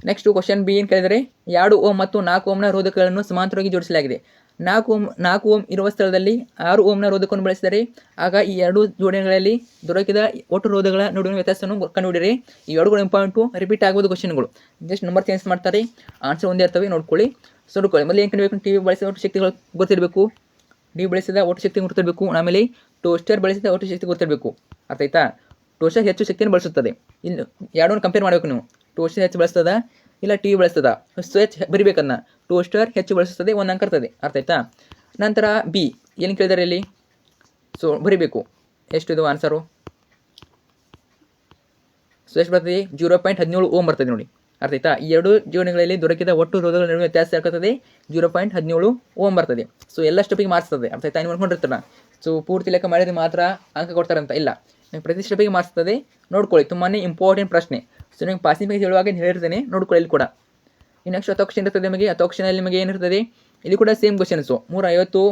ನೆಕ್ಸ್ಟು ಕ್ವಶನ್ ಬಿ ಏನು ಕೇಳಿದರೆ 2 ಓಮ್ ಮತ್ತು 4 ಓಮ್ನ ರೋಧಕಗಳನ್ನು ಸಮಾಂತರವಾಗಿ ಜೋಡಿಸಲಾಗಿದೆ. 4 ಓಮ್ ಇರುವ ಸ್ಥಳದಲ್ಲಿ 6 ಓಮ್ನ ರೋಧಕವನ್ನು ಬಳಸಿದರೆ ಆಗ ಈ 2 ಜೋಡಣೆಗಳಲ್ಲಿ ದೊರಕಿದ ಒಟ್ಟು ರೋಧಗಳ ನಡುವಿನ ವ್ಯತ್ಯಾಸವನ್ನು ಕಂಡುಹಿಡಿಯಿರಿ. ಈ 2 ಇಂಪಾರ್ಟೆಂಟು ರಿಪೀಟ್ ಆಗುವುದು ಕ್ವಶನ್ಗಳು. ಜಸ್ಟ್ ನಂಬರ್ ಚೇಂಜ್ ಮಾಡ್ತಾರೆ, ಆನ್ಸರ್ ಒಂದೇ ಇರ್ತವೆ. ನೋಡ್ಕೊಳ್ಳಿ. ಸೊ ನೋಡ್ಕೊಳ್ಳಿ, ಮೊದಲು ಏನು ಕಂಡುಬೇಕು? TV ಬಳಸಿದ ಒಟ್ಟು ಶಕ್ತಿಗಳು ಗೊತ್ತಿರಬೇಕು, DB ಬಳಸಿದ ಒಟ್ಟು ಶಕ್ತಿ ಗೊತ್ತಿರಬೇಕು, ಆಮೇಲೆ ಟೋಸ್ಟರ್ ಬಳಸಿದ ಒಟ್ಟು ಶಕ್ತಿ ಗೊತ್ತಿರಬೇಕು. ಅರ್ಥ ಆಯ್ತಾ. ಟೋಸ್ಟರ್ ಹೆಚ್ಚು ಶಕ್ತಿಯನ್ನು ಬಳಸುತ್ತದೆ. ಇನ್ನು 2 ಕಂಪೇರ್ ಮಾಡಬೇಕು ನೀವು. ಟೋಸ್ಟರ್ ಹೆಚ್ಚು ಬಳಸ್ತದ ಇಲ್ಲ TV ಬಳಸ್ತದ? ಹೆಚ್ಚು ಬರಿಬೇಕನ್ನ. ಟೋಸ್ಟರ್ ಹೆಚ್ಚು ಬಳಸುತ್ತದೆ, 1 ಅಂಕ ಇರ್ತದೆ. ಅರ್ಥ ಆಯ್ತಾ. ನಂತರ ಬಿ ಏನು ಕೇಳಿದ್ದಾರೆ ಇಲ್ಲಿ? ಸೊ ಬರಿಬೇಕು. ಎಷ್ಟು ಇದು ಆನ್ಸರು? ಸೊ ಎಷ್ಟು ಬರ್ತದೆ? 0.17 ಓಮ್ ಬರ್ತದೆ ನೋಡಿ. ಅರ್ಥ ಆಯ್ತಾ. ಈ 2 ಜೋಡಣೆಗಳಲ್ಲಿ ದೊರಕಿದ ಒಟ್ಟು ರೋಧಗಳ ನಡುವೆ ವ್ಯತ್ಯಾಸ ಆಗ್ತದೆ, 0.17 ಓಮ್ ಬರ್ತದೆ. ಸೊ ಎಲ್ಲ ಸ್ಟೆಪ್ಪಿಗೆ ಮಾಡಿಸ್ತದೆ. ಅರ್ಥ ಆಯ್ತಾ. ನೀವು ನೋಡ್ಕೊಂಡಿರ್ತಾರ. ಸೊ ಪೂರ್ತಿ ಲೆಕ್ಕ ಮಾಡಿದ್ರೆ ಮಾತ್ರ ಅಂಕ ಕೊಡ್ತಾರೆ ಅಂತ ಇಲ್ಲ, ನೀವು ಪ್ರತಿ ಸ್ಟೆಪ್ಪಿಗೆ ಮಾಡಿಸ್ತದೆ. ನೋಡ್ಕೊಳ್ಳಿ, ತುಂಬಾ ಇಂಪಾರ್ಟೆಂಟ್ ಪ್ರಶ್ನೆ. ಸೊ ನಿಮಗೆ ಪಾಸಿಂಗ್ ಪೇಜ್ ಹೇಳುವಾಗ ಹೇಳಿರ್ತೇನೆ, ನೋಡ್ಕೊಳ್ಳಿ. ಇಲ್ಲಿ ಕೂಡ ನೆಕ್ಸ್ಟ್ 10 ಆಪ್ಷನ್ ಇರ್ತದೆ ನಿಮಗೆ. 10 ಆಪ್ಷನಲ್ಲಿ ನಿಮಗೆ ಏನಿರ್ತದೆ? ಇಲ್ಲಿ ಕೂಡ ಸೇಮ್ ಕ್ವಶನ್ಸು. 350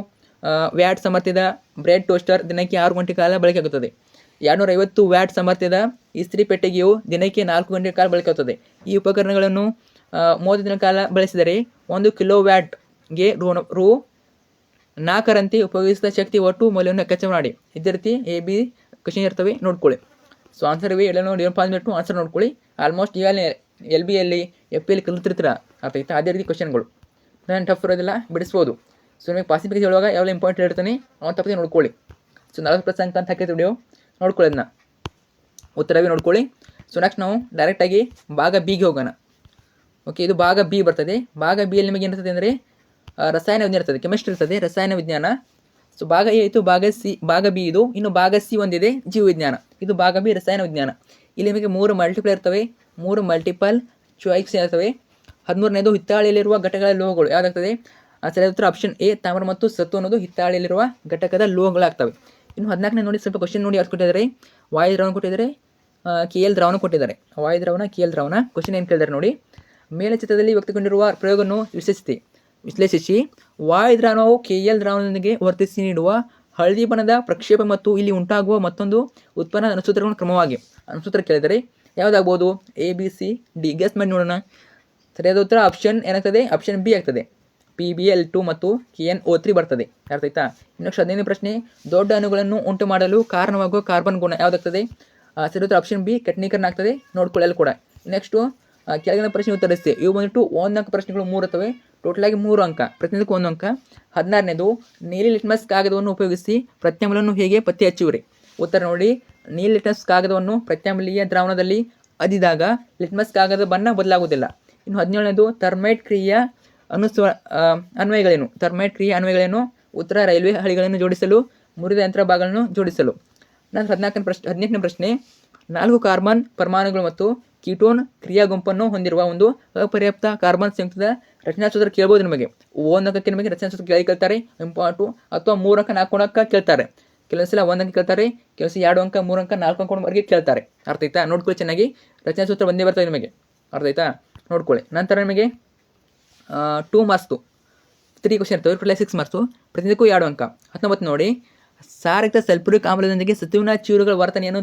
ವ್ಯಾಟ್ ಸಾಮರ್ಥ್ಯದ ಬ್ರೆಡ್ ಟೋಸ್ಟರ್ ದಿನಕ್ಕೆ 6 ಗಂಟೆ ಕಾಲ ಬಳಕೆ ಆಗುತ್ತದೆ. 250 ವ್ಯಾಟ್ ಸಾಮರ್ಥ್ಯದ ಇಸ್ತ್ರಿ ಪೆಟ್ಟಿಗೆಯು ದಿನಕ್ಕೆ 4 ಗಂಟೆ ಕಾಲ ಬಳಕೆ ಆಗುತ್ತದೆ. ಈ ಉಪಕರಣಗಳನ್ನು 30 ದಿನ ಕಾಲ ಬಳಸಿದರೆ 1 ಕಿಲೋ ವ್ಯಾಟ್ಗೆ ರೂ 4ರಂತೆ ಉಪಯೋಗಿಸಿದ ಶಕ್ತಿ ಒಟ್ಟು ಮೌಲ್ಯವನ್ನು ಲೆಕ್ಕಾಚಾರ ಮಾಡಿ. ಇದೇ ರೀತಿ AB ಕ್ವಶನ್ ಇರ್ತವೆ. ನೋಡ್ಕೊಳ್ಳಿ. ಸೊ ಆನ್ಸರ್ ಇವೆ ಎಲ್ಲ ನೋಡಿ, ಪಾಸ್ಬಿಟ್ಟು ಆನ್ಸರ್ ನೋಡ್ಕೊಳ್ಳಿ. ಆಲ್ಮೋಸ್ಟ್ ಈಗಾಗಲೇ LBಯಲ್ಲಿ FPಯಲ್ಲಿ ಕಲಿತಿರ್ತೀರ. ಅರ್ಥ ಆಯ್ತಾ. ಅದೇ ರೀತಿ ಕ್ವಶನ್ಗಳು ನಾನು ಟಫ್ ಇರೋದಿಲ್ಲ, ಬಿಡಿಸ್ಬೋದು. ಸೊ ನಿಮಗೆ ಪಾಸಿಂಗ್ ಪೇಜ್ ಹೇಳುವಾಗ ಯಾವೆಲ್ಲ ಇಂಪಾರ್ಟೆಂಟ್ ಇರ್ತಾನೆ ಅವನು ತಪ್ಪದೆ ನೋಡ್ಕೊಳ್ಳಿ. ಸೊ 40% ಅಂಕ ಅಂತ ಹಾಕಿರ್ತೀವಿ ವಿಡಿಯೋ, ನೋಡ್ಕೊಳ್ಳಿ ಅದನ್ನ, ಉತ್ತರವೇ ನೋಡ್ಕೊಳ್ಳಿ. ಸೊ ನೆಕ್ಸ್ಟ್ ನಾವು ಡೈರೆಕ್ಟಾಗಿ ಭಾಗ ಬಿಗೆ ಹೋಗೋಣ. ಓಕೆ, ಇದು ಭಾಗ ಬಿ ಬರ್ತದೆ. ಭಾಗ ಬಿಯಲ್ಲಿ ನಿಮಗೆ ಏನಿರ್ತದೆ ಅಂದರೆ ರಸಾಯನ ವಿಜ್ಞಾನ ಇರ್ತದೆ, ಕೆಮಿಸ್ಟ್ರಿ ಇರ್ತದೆ, ರಸಾಯನ ವಿಜ್ಞಾನ. ಸೊ ಭಾಗ ಎ ಆಯಿತು, ಭಾಗ ಬಿ ಇದು. ಇನ್ನು ಭಾಗ ಸಿ ಒಂದಿದೆ, ಜೀವ ವಿಜ್ಞಾನ. ಇದು ಭಾಗ ಬಿ ರಸಾಯನ ವಿಜ್ಞಾನ. ಇಲ್ಲಿ ನಿಮಗೆ 3 ಮಲ್ಟಿಪಲ್ ಇರ್ತವೆ, 3 ಮಲ್ಟಿಪಲ್ ಚಾಯ್ಸ್ ಇರ್ತವೆ. 13ನೇದು ಹಿತ್ತಾಳೆಯಲ್ಲಿರುವ ಘಟಕಗಳ ಲೋಹಗಳು ಯಾವುದಾಗ್ತದೆ? ಸರಿಯಾದ ಉತ್ತರ ಆಪ್ಷನ್ ಎ, ತಾಮ್ರ ಮತ್ತು ಸತ್ತು ಅನ್ನೋದು ಹಿತ್ತಾಳೆಯಲ್ಲಿರುವ ಘಟಕದ ಲೋಹಗಳಾಗ್ತವೆ. ಇನ್ನು 14ನೇ ನೋಡಿ, ಸ್ವಲ್ಪ ಕ್ವಶನ್ ನೋಡಿ ಯಾರು ಕೊಟ್ಟಿದ್ದಾರೆ. ವಾಯು ದ್ರಾವಣ ಕೊಟ್ಟಿದ್ದಾರೆ, KL ದ್ರಾವಣ ಕೊಟ್ಟಿದ್ದಾರೆ. ವಾಯು ದ್ರಾವಣ, KL ದ್ರಾವಣ. ಕ್ವಶನ್ ಏನು ಕೇಳಿದ್ದಾರೆ ನೋಡಿ. ಮೇಲೆ ಚಿತ್ರದಲ್ಲಿ ವ್ಯಕ್ತಗೊಂಡಿರುವ ಪ್ರಯೋಗವನ್ನು ವಿಶ್ಲೇಷಿಸಿ. ವಾಯು ದ್ರಾವಣವು KL ದ್ರಾವಣದೊಂದಿಗೆ ವರ್ತಿಸಿ ನೀಡುವ ಹಳದಿ ಬಣ್ಣದ ಪ್ರಕ್ಷೇಪ ಮತ್ತು ಇಲ್ಲಿ ಉಂಟಾಗುವ ಮತ್ತೊಂದು ಉತ್ಪನ್ನ ಅನುಸೂತ್ರಗಳ ಕ್ರಮವಾಗಿ ಅನುಸೂತ್ರ ಕೇಳಿದರೆ ಯಾವುದಾಗ್ಬೋದು? ABC, D. ಗೆಸ್ ಮಾಡಿ ನೋಡೋಣ. ಸರಿಯಾದ ಉತ್ತರ ಆಪ್ಷನ್ ಏನಾಗ್ತದೆ? ಆಪ್ಷನ್ ಬಿ ಆಗ್ತದೆ. PbL2 ಮತ್ತು KnO3 ಬರ್ತದೆ. ಅರ್ಥ ಆಯ್ತಾ. ಇನ್ನು 15ನೇ ಪ್ರಶ್ನೆ, ದೊಡ್ಡ ಅಣುಗಳನ್ನು ಉಂಟು ಮಾಡಲು ಕಾರಣವಾಗುವ ಕಾರ್ಬನ್ ಗುಣ ಯಾವುದಾಗ್ತದೆ? ಸರಿಯಾದ ಉತ್ತರ ಆಪ್ಷನ್ ಬಿ, ಕೆಟ್ನೀಕರಣ ಆಗ್ತದೆ. ನೋಡ್ಕೊಳ್ಳಲು ಕೂಡ. ನೆಕ್ಸ್ಟು ಕೆಳಗಿನ ಪ್ರಶ್ನೆ ಉತ್ತರಿಸಿ. ಇವು ಬಂದ್ಬಿಟ್ಟು 1 ಅಂಕ ಪ್ರಶ್ನೆಗಳು 3 ಇರ್ತವೆ. ಟೋಟಲಾಗಿ 3 ಅಂಕ, ಪ್ರತಿಯೊಂದಕ್ಕೂ 1 ಅಂಕ. 16ನೇದು, ನೀಲಿ ಲಿಟ್ಮಸ್ ಕಾಗದವನ್ನು ಉಪಯೋಗಿಸಿ ಪ್ರತ್ಯಾಮ್ಲವನ್ನು ಹೇಗೆ ಪತ್ತೆ ಹಚ್ಚುವಿರಿ? ಉತ್ತರ ನೋಡಿ. ನೀಲಿ ಲಿಟ್ಮಸ್ ಕಾಗದವನ್ನು ಪ್ರತ್ಯಾಮ್ಲೀಯ ದ್ರಾವಣದಲ್ಲಿ ಅದಿದಾಗ ಲಿಟ್ಮಸ್ ಕಾಗದ ಬಣ್ಣ ಬದಲಾಗುವುದಿಲ್ಲ. ಇನ್ನು 17ನೇದು, ಥರ್ಮೈಟ್ ಕ್ರಿಯೆಯ ಅನ್ವಯಗಳೇನು? ಥರ್ಮೈಟ್ ಕ್ರಿಯೆ ಅನ್ವಯಗಳೇನು? ಉತ್ತರ ರೈಲ್ವೆ ಹಳಿಗಳನ್ನು ಜೋಡಿಸಲು, ಮುರಿದ ಯಂತ್ರ ಭಾಗಗಳನ್ನು ಜೋಡಿಸಲು. ನಂತರ 18ನೇ ಪ್ರಶ್ನೆ, 4 ಕಾರ್ಬನ್ ಪರಮಾಣುಗಳು ಮತ್ತು ಕೀಟೋನ್ ಕ್ರಿಯಾ ಗುಂಪನ್ನು ಹೊಂದಿರುವ ಒಂದು ಅಪರ್ಯಾಪ್ತ ಕಾರ್ಬನ್ ಸಂಯುಕ್ತದ ರಚನಾ ಸೂತ್ರ ಕೇಳ್ಬೋದು ನಿಮಗೆ. 1 ಅಂಕಕ್ಕೆ ನಿಮಗೆ ರಚನಾ ಸೂತ್ರ ಕೇಳ್ತಾರೆ ಇಂಪಾರ್ಟು, ಅಥವಾ 3 ಅಂಕ 4 ಅಂಕ ಕೇಳ್ತಾರೆ. ಕೆಲವು ಸಲ 1 ಅಂಕ ಕೇಳ್ತಾರೆ, ಕೆಲವು ಸಲ 2 ಅಂಕ 3 ಅಂಕ 4 ಅಂಕವರೆಗೆ ಕೇಳ್ತಾರೆ. ಅರ್ಥ ಆಯ್ತಾ. ನೋಡ್ಕೊಳ್ಳಿ ಚೆನ್ನಾಗಿ, ರಚನಾ ಸೂತ್ರ ಬಂದೇ ಬರ್ತದೆ ನಿಮಗೆ. ಅರ್ಥ ಆಯ್ತಾ. ನೋಡ್ಕೊಳ್ಳಿ. ನಂತರ ನಿಮಗೆ 2 ಮಾರ್ಕ್ಸ್ದು 3 ಕ್ವಶನ್ ಇರ್ತವೆ. ಟೋಟಲ್ 6 ಮಾರ್ಕ್ಸು, ಪ್ರತಿಯೊಂದಕ್ಕೂ 2 ಅಂಕ. 19 ನೋಡಿ, ಸಾರಯುಕ್ತ ಸಲ್ಫ್ಯೂರಿಕ್ ಆಮ್ಲದೊಂದಿಗೆ ಸತುವಿನ ಚೂರುಗಳ ವರ್ತನೆಯನ್ನು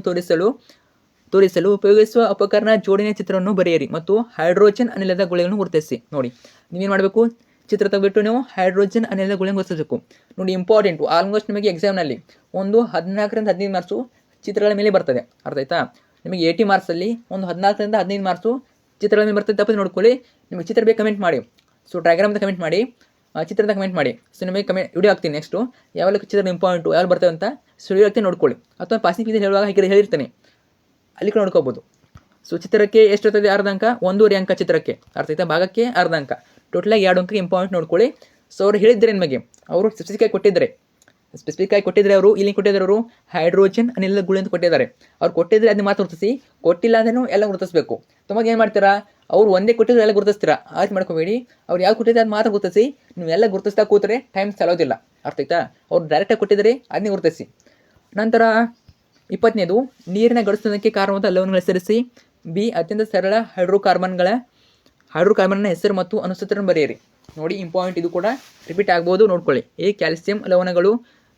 ತೋರಿಸಲು ಉಪಯೋಗಿಸುವ ಉಪಕರಣ ಜೋಡಣೆ ಚಿತ್ರವನ್ನು ಬರೆಯಿರಿ ಮತ್ತು ಹೈಡ್ರೋಜನ್ ಅನಿಲದ ಗುಳಿಗಳನ್ನು ಗುರುತಿಸಿ. ನೋಡಿ, ನೀವೇನು ಮಾಡಬೇಕು? ಚಿತ್ರ ತೆಗೆದುಬಿಟ್ಟು ನೀವು ಹೈಡ್ರೋಜನ್ ಅನಿಲದ ಗುಳಿಯನ್ನು ಗುರುತಿಸಬೇಕು. ನೋಡಿ, ಇಂಪಾರ್ಟೆಂಟು. ಆಲ್ಮೋಸ್ಟ್ ನಿಮಗೆ ಎಕ್ಸಾಮ್ನಲ್ಲಿ ಒಂದು 14ರಿಂದ 15 ಮಾರ್ಕ್ಸು ಚಿತ್ರಗಳ ಮೇಲೆ ಬರ್ತದೆ. ಅರ್ಥ ಆಯ್ತಾ. ನಿಮಗೆ 80 ಮಾರ್ಕ್ಸಲ್ಲಿ ಒಂದು 14ರಿಂದ 15 ಮಾರ್ಕ್ಸು ಚಿತ್ರಗಳ ಮೇಲೆ ಬರ್ತದೆ. ತಪ್ಪದೆ ನೋಡ್ಕೊಳ್ಳಿ. ನಿಮಗೆ ಚಿತ್ರ ಬೇಕು ಕಮೆಂಟ್ ಮಾಡಿ. ಸೊ ಡಯಾಗ್ರಾಮ್ ಕಮೆಂಟ್ ಮಾಡಿ, ಚಿತ್ರದ ಕಮೆಂಟ್ ಮಾಡಿ. ಸೊ ನಿಮಗೆ ವಿಡಿಯೋ ಹಾಕ್ತೀನಿ. ನೆಕ್ಸ್ಟು ಯಾವೆಲ್ಲ ಚಿತ್ರ ಇಂಪಾರ್ಟೆಂಟು ಯಾವ್ದು ಬರ್ತವೆ ಅಂತ ಸೊ ವಿಡಿಯೋ ಹಾಕ್ತೀನಿ, ನೋಡ್ಕೊಳ್ಳಿ. ಅಥವಾ ಪಾಸಿಂಗ್ ಪೇಜ್ ಹೇಳುವಾಗ ಹೇಳಿರ್ತಾನೆ, ಅಲ್ಲಿ ಕೂಡ ನೋಡ್ಕೋಬೋದು. ಸೊ ಚಿತ್ರಕ್ಕೆ ಎಷ್ಟು ಇರ್ತದೆ? ಅರ್ಧ ಅಂಕ, 1.5 ಅಂಕ ಚಿತ್ರಕ್ಕೆ. ಅರ್ಥ ಆಯ್ತಾ. ಭಾಗಕ್ಕೆ ಅರ್ಧ ಅಂಕ, ಟೋಟಲಾಗಿ 2 ಅಂಕ ಇಂಪಾರ್ಟೆಂಟ್ ನೋಡ್ಕೊಳ್ಳಿ. ಸೊ ಅವ್ರು ಹೇಳಿದ್ದಾರೆ ನಿಮಗೆ, ಅವರು ಸ್ಪೆಸಿಫಿಕ್ ಕೊಟ್ಟಿದ್ದಾರೆ ಸ್ಪೆಸಿಫಿಕ್ ಆಗಿ ಕೊಟ್ಟಿದ್ರೆ ಅವರು ಇಲ್ಲಿ ಕೊಟ್ಟಿದ್ದಾರೆ ಅವರು ಹೈಡ್ರೋಜನ್ ಅನಿಲಗಳು ಅಂತ ಕೊಟ್ಟಿದ್ದಾರೆ. ಅವ್ರು ಕೊಟ್ಟಿದ್ರೆ ಅದನ್ನ ಮಾತ್ರ ಗುರುತಿಸಿ, ಕೊಟ್ಟಿಲ್ಲ ಅಂದ್ರೂ ಎಲ್ಲ ಗುರುತಿಸಬೇಕು. ತುಂಬ ಏನು ಮಾಡ್ತೀರಾ, ಅವ್ರು ಒಂದೇ ಕೊಟ್ಟಿದ್ರೆ ಎಲ್ಲ ಗುರುತಿಸ್ತೀರಾ, ಆಯ್ತು ಮಾಡ್ಕೋಬೇಡಿ. ಅವ್ರು ಯಾವ ಕೊಟ್ಟಿದ್ರೆ ಅದು ಮಾತ್ರ ಗುರುತಿಸಿ. ನೀವೆಲ್ಲ ಗುರುತಿಸ್ತಾ ಕೂತ್ರೆ ಟೈಮ್ ಸಲೋದಿಲ್ಲ, ಅರ್ಥ ಆಯ್ತಾ? ಅವ್ರು ಡೈರೆಕ್ಟಾಗಿ ಕೊಟ್ಟಿದ್ರೆ ಅದನ್ನೇ ಗುರುತಿಸಿ. ನಂತರ 20ನೇದು ನೀರಿನ ಗಡಿಸುವುದಕ್ಕೆ ಕಾರಣವಾದ ಲವಣಗಳ ಹೆಸರಿಸಿ. ಬಿ ಅತ್ಯಂತ ಸರಳ ಹೈಡ್ರೋಕಾರ್ಬನ್ನ ಹೆಸರು ಮತ್ತು ಅನುಸೂತ್ರವನ್ನು ಬರೆಯಿರಿ. ನೋಡಿ ಇಂಪಾರ್ಟೆಂಟ್, ಇದು ಕೂಡ ರಿಪೀಟ್ ಆಗ್ಬೋದು, ನೋಡ್ಕೊಳ್ಳಿ. ಎ ಕ್ಯಾಲ್ಸಿಯಂ ಲವಣಗಳು,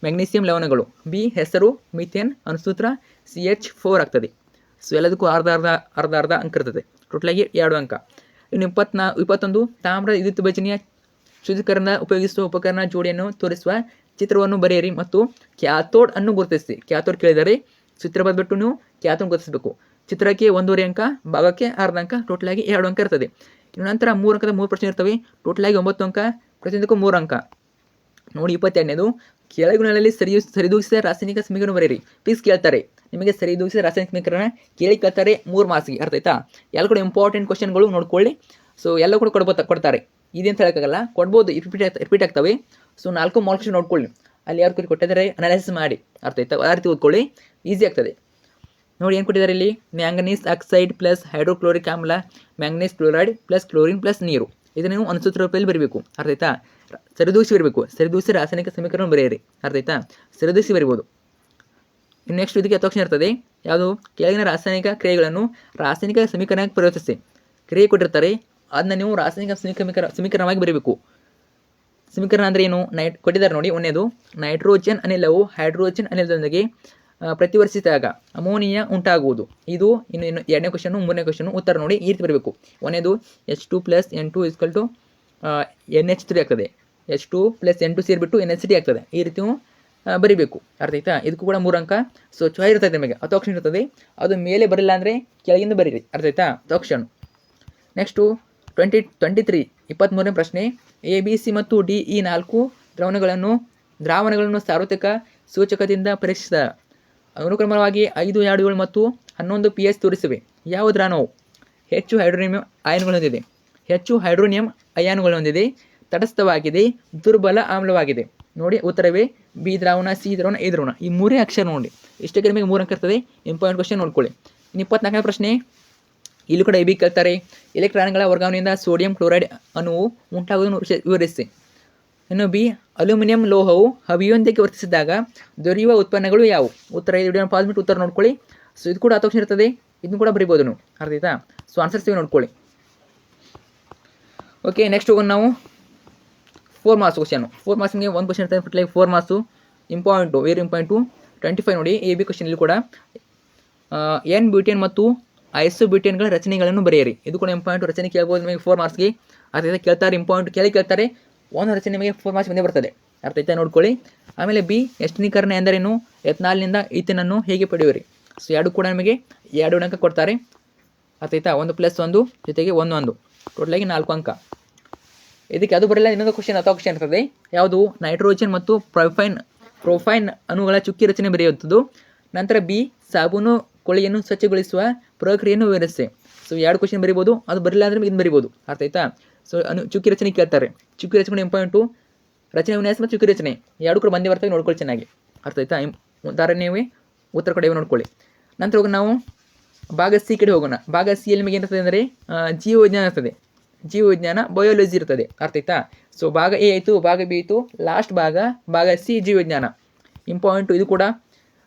ಮ್ಯಾಗ್ನೀಸಿಯಂ ಲವಣಗಳು. ಬಿ ಹೆಸರು ಮಿಥೇನ್, ಅನುಸೂತ್ರ CH4 ಆಗ್ತದೆ. ಸೊ ಎಲ್ಲದಕ್ಕೂ ಅರ್ಧ ಅಂಕ ಇರ್ತದೆ, ಟೋಟಲಾಗಿ 2 ಅಂಕ. ಇನ್ನು 21 ತಾಮ್ರ ವಿದ್ಯುತ್ ವಿಭಜನೆಯ ಶುದ್ಧೀಕರಣ ಉಪಯೋಗಿಸುವ ಉಪಕರಣ ಜೋಡಿಯನ್ನು ತೋರಿಸುವ ಚಿತ್ರವನ್ನು ಬರೆಯಿರಿ ಮತ್ತು ಕ್ಯಾಥೋಡ್ ಅನ್ನು ಗುರುತಿಸಿ. ಕ್ಯಾಥೋಡ್ ಕೇಳಿದರೆ ಚಿತ್ರ ಬರೆದ್ಬಿಟ್ಟು ನೀವು ಕ್ಯಾಥೋಡ್ ಗುರುತಿಸಬೇಕು. ಚಿತ್ರಕ್ಕೆ 1.5 ಅಂಕ, ಭಾಗಕ್ಕೆ ಅರ್ಧ ಅಂಕ, ಟೋಟಲಾಗಿ 2 ಅಂಕ ಇರ್ತದೆ. ಇನ್ನು ನಂತರ 3 ಅಂಕದ 3 ಪ್ರಶ್ನೆ ಇರ್ತವೆ, ಟೋಟಲಾಗಿ 9 ಅಂಕ, ಪ್ರತಿಯೊಂದಕ್ಕೂ 3 ಅಂಕ. ನೋಡಿ 22ನೇದು ಕೆಳಗುಣಗಳಲ್ಲಿ ಸರಿದೂಗಿಸಿದ ರಾಸಾಯನಿಕ ಸಮೀಕರಣ ಬರೆಯಿರಿ. ಪ್ಲೀಸ್ ಕೇಳ್ತಾರೆ ನಿಮಗೆ, ಸರಿದೂಗಿಸಿದ ರಾಸಾಯನಿಕ ಸಮೀಕರಣ ಕೇಳ್ತಾರೆ 3 ಮಾರ್ಕ್ಸ್ಗೆ, ಅರ್ಥ ಆಯ್ತಾ? ಎಲ್ಲ ಕೂಡ ಇಂಪಾರ್ಟೆಂಟ್ ಕ್ವಶನ್ಗಳು ನೋಡ್ಕೊಳ್ಳಿ. ಸೊ ಎಲ್ಲ ಕೂಡ ಕೊಡ್ತಾರೆ, ಇದೇಂತ ಹೇಳೋಕ್ಕಾಗಲ್ಲ, ಕೊಡ್ಬೋದು, ರಿಪೀಟ್ ಆಗ್ತವೆ. ಸೊ 4 ಮಾರ್ಕ್ಸ್ ನೋಡ್ಕೊಳ್ಳಿ, ಅಲ್ಲಿ ಯಾರು ಕೊಟ್ಟಿದ್ದಾರೆ ಅನಾಲಿಸಿಸ್ ಮಾಡಿ, ಅರ್ಥ ಆಯ್ತಾ? ಆ ರೀತಿ ಓದ್ಕೊಳ್ಳಿ, ಈಸಿ ಆಗ್ತದೆ. ನೋಡಿ ಏನು ಕೊಟ್ಟಿದ್ದಾರೆ ಇಲ್ಲಿ, ಮ್ಯಾಂಗನೀಸ್ ಆಕ್ಸೈಡ್ ಪ್ಲಸ್ ಹೈಡ್ರೋಕ್ಲೋರಿಕ್ ಆಮ್ಲ, manganese chloride plus chlorine plus ನೀರು. ಇದನ್ನು ನೀವು ಅನುಸೂತ್ರ ರೂಪದಲ್ಲಿ ಬರೀಬೇಕು, ಅರ್ಥ ಆಯ್ತಾ? ಸರಿದೂಗಿಸಿ ಬರಬೇಕು, ಸರಿದೂಗಿಸಿ ರಾಸಾಯನಿಕ ಸಮೀಕರಣ ಬರೆಯಿರಿ, ಅರ್ಥ ಆಯ್ತಾ? ಸರಿದೂಗಿಸಿ ಬರಿಬೋದು. ಇನ್ನು ನೆಕ್ಸ್ಟ್ ಇದಕ್ಕೆ ತಕ್ಷಣ ಇರ್ತದೆ ಯಾವುದು, ಕೆಳಗಿನ ರಾಸಾಯನಿಕ ಕ್ರಿಯೆಗಳನ್ನು ರಾಸಾಯನಿಕ ಸಮೀಕರಣಕ್ಕೆ ಪರಿವರ್ತಿಸಿ. ಕ್ರಿಯೆ ಕೊಟ್ಟಿರ್ತಾರೆ, ಅದನ್ನ ನೀವು ರಾಸಾಯನಿಕ ಸಮೀಕರಣವಾಗಿ ಬರೀಬೇಕು. ಸಮೀಕರಣ ಅಂದರೆ ಏನು ಕೊಟ್ಟಿದ್ದಾರೆ ನೋಡಿ. ಒಂದೇದು, ನೈಟ್ರೋಜನ್ ಅನಿಲವು ಹೈಡ್ರೋಜನ್ ಅನಿಲದೊಂದಿಗೆ ಪ್ರತಿವರ್ತಿಸಿದಾಗ ಅಮೋನಿಯಾ ಉಂಟಾಗುವುದು. ಇದು ಇನ್ನು 2ನೇ ಕ್ವಶನು, 3ನೇ ಕ್ವಶನು ಉತ್ತರ ನೋಡಿ ಈ ರೀತಿ ಬರಬೇಕು. ಒಂದೇದು H2 + N2 = NH3 ಆಗ್ತದೆ. H2 + N2 ಸೇರಿಬಿಟ್ಟು NH3 ಆಗ್ತದೆ. ಈ ರೀತಿ ಬರಿಬೇಕು, ಅರ್ಥ ಆಯ್ತಾ? ಇದಕ್ಕೂ ಕೂಡ 3 ಅಂಕ. ಸೊ ಚಾಯ್ ಇರ್ತದೆ ನಿಮಗೆ, ಅದು ಆಪ್ಷನ್ ಇರ್ತದೆ, ಅದು ಮೇಲೆ ಬರಲಿಲ್ಲ ಅಂದರೆ ಕೆಳಗಿಂದ ಬರೀರಿ, ಅರ್ಥ ಆಯ್ತಾ? ಆಪ್ಷನ್. ನೆಕ್ಸ್ಟು 23ನೇ ಪ್ರಶ್ನೆ, ABC ಮತ್ತು D ಈ 4 ದ್ರಾವಣಗಳನ್ನು ಸಾರ್ವತ್ರಿಕ ಸೂಚಕದಿಂದ ಪರೀಕ್ಷಿಸಿದ ಅನುಕ್ರಮವಾಗಿ 5, 2, 7 ಮತ್ತು 11 pH ತೋರಿಸಿವೆ. ಯಾವ ದ್ರಾವಣವು ಹೆಚ್ಚು ಹೈಡ್ರೋನಿಯಂ ಅಯಾನುಗಳು ಹೊಂದಿದೆ, ತಟಸ್ಥವಾಗಿದೆ, ದುರ್ಬಲ ಆಮ್ಲವಾಗಿದೆ? ನೋಡಿ ಉತ್ತರವೇ ಬಿ ದ್ರಾವಣ, ಸಿ ದ್ರಾವಣ, ಎ ದ್ರಾವಣ. ಈ 3 ಅಕ್ಷರ ನೋಡಿ, ಇಷ್ಟಕ್ಕೆ ನಿಮಗೆ 3 ಅಂಕ ಇರ್ತದೆ. ಇಂಪಾರ್ಟೆಂಟ್ ಕ್ವಶನ್ ನೋಡ್ಕೊಳ್ಳಿ. ಇನ್ನು 24ನೇ ಪ್ರಶ್ನೆ, ಇಲ್ಲಿ ಕೂಡ ಎ ಬಿ ಕೇಳ್ತಾರೆ. ಎಲೆಕ್ಟ್ರಾನ್ಗಳ ವರ್ಗಾವಣೆಯಿಂದ ಸೋಡಿಯಂ ಕ್ಲೋರೈಡ್ ಅಣುವು ಉಂಟಾಗುವುದನ್ನು ವಿವರಿಸಿ. ಇನ್ನು ಬಿ ಅಲ್ಯೂಮಿನಿಯಂ ಲೋಹವು ಹವಿಯೊಂದಿಗೆ ವರ್ತಿಸಿದಾಗ ದೊರೆಯುವ ಉತ್ಪನ್ನಗಳು ಯಾವುವು? ಉತ್ತರ ಇದು ವಿಡಿಯೋ ಪಾಸ್ ಬಿಟ್ಟು ಉತ್ತರ ನೋಡ್ಕೊಳ್ಳಿ. ಸೊ ಇದು ಕೂಡ ಆಪ್ಷನ್ ಇರ್ತದೆ, ಇದನ್ನು ಕೂಡ ಬರಿಬೋದು ನೀವು, ಅರ್ಥ ಆಯ್ತಾ? ಸೊ ಆನ್ಸರ್ಸ್ ಇವೆ ನೋಡ್ಕೊಳ್ಳಿ. ಓಕೆ, ನೆಕ್ಸ್ಟ್ ಹೋಗೋಣ ನಾವು 4 ಮಾರ್ಕ್ಸ್ ಕ್ವಶನು. 4 ಮಾರ್ಕ್ಸ್ಗೆ 1 ಕ್ವಶನ್ ಇರ್ತದೆ, ಫುಟ್ಲಾಗಿ 4 ಮಾರ್ಕ್ಸು. Important, very important. 25 ನೋಡಿ ಎ ಬಿ ಕ್ವಶನ್. ಇಲ್ಲಿ ಕೂಡ ಎನ್ ಬ್ಯೂಟೇನ್ ಮತ್ತು ಐಸೋಬ್ಯೂಟೇನ್ಗಳ ರಚನೆಗಳನ್ನು ಬರೆಯಿರಿ. ಇದು ಕೂಡ ಇಂಪಾರ್ಟೆಂಟ್, ರಚನೆ ಕೇಳ್ಬೋದು ನಿಮಗೆ 4 ಮಾರ್ಕ್ಸ್ಗೆ, ಅರ್ಥ ಆಯ್ತಾ? ಕೇಳ್ತಾರೆ, ಇಂಪಾರ್ಟೆಂಟ್ ಕೇಳ್ತಾರೆ. ಒಂದು ರಚನೆ ನಿಮಗೆ 4 ಮಾರ್ಕ್ಸ್ ಬಂದೇ ಬರ್ತದೆ, ಅರ್ಥ ಆಯ್ತಾ? ನೋಡ್ಕೊಳ್ಳಿ. ಆಮೇಲೆ ಬಿ ಎಸ್ಟೀಕರಣ ಎಂದರೇನು, ಎಥನಾಲ್ನಿಂದ ಈಥೇನನ್ನು ಹೇಗೆ ಪಡೆಯುವಿರಿ? ಸೊ 2 ಕೂಡ ನಿಮಗೆ 2 ಅಂಕ ಕೊಡ್ತಾರೆ, ಅರ್ಥ ಆಯ್ತಾ? 1+1 ಜೊತೆಗೆ 1 ಟೋಟಲಾಗಿ 4 ಅಂಕ. ಇದಕ್ಕೆ ಅದು ಬರಲ್ಲ, ಇನ್ನೊಂದು ಕ್ವಶನ್ ಅಥವಾ ಕ್ವಶನ್ ಇರ್ತದೆ, ಯಾವುದು ನೈಟ್ರೋಜನ್ ಮತ್ತು ಪ್ರೊಫೈನ್ ಅಣುಗಳ ಚುಕ್ಕಿ ರಚನೆ ಬರೆಯುವಂಥದ್ದು. ನಂತರ ಬಿ ಸಾಬೂನು ಕೊಳೆಯನ್ನು ಸ್ವಚ್ಛಗೊಳಿಸುವ ಪ್ರಕ್ರಿಯೆಯನ್ನು ವಿವರಿಸಿ. ಸೊ 2 ಕ್ವಶನ್ ಬರಿಬೋದು, ಅದು ಬರಲಿಲ್ಲ ಅಂದರೆ ಇದನ್ನು ಬರಿಬೋದು, ಅರ್ಥ ಆಯ್ತಾ? ಸೊ ಚುಕ್ಕಿ ರಚನೆ ಕೇಳ್ತಾರೆ, ಚುಕ್ಕಿ ರಚನೆ ಇಂಪಾರ್ಟೆಂಟು. ರಚನೆ ವಿನ್ಯಾಸ ಮತ್ತು ಚುಕ್ಕಿ ರಚನೆ 2 ಕೂಡ ಬಂದೇ ಬರ್ತವೆ, ನೋಡ್ಕೊಳ್ಳಿ ಚೆನ್ನಾಗಿ, ಅರ್ಥ ಆಯ್ತಾ? ಉದಾಹರಣೆವೇ ಉತ್ತರ ಕಡೆ ನೋಡ್ಕೊಳ್ಳಿ. ನಂತರ ಹೋಗಿ ನಾವು ಭಾಗ ಸಿ ಕಡೆ ಹೋಗೋಣ. ಭಾಗ ಸಿ ಯಲ್ಲಿ ನಿಮಗೆ ಏನಿರ್ತದೆ ಅಂದರೆ ಜೀವವಿಜ್ಞಾನ ಇರ್ತದೆ, ಜೀವವಿಜ್ಞಾನ ಬಯೋಲಜಿ ಇರ್ತದೆ, ಅರ್ಥ ಆಯ್ತಾ? ಸೊ ಭಾಗ ಎ ಆಯಿತು, ಭಾಗ ಬಿ ಆಯಿತು, ಲಾಸ್ಟ್ ಭಾಗ ಸಿ ಜೀವವಿಜ್ಞಾನ ಇಂಪಾರ್ಟೆಂಟು. ಇದು ಕೂಡ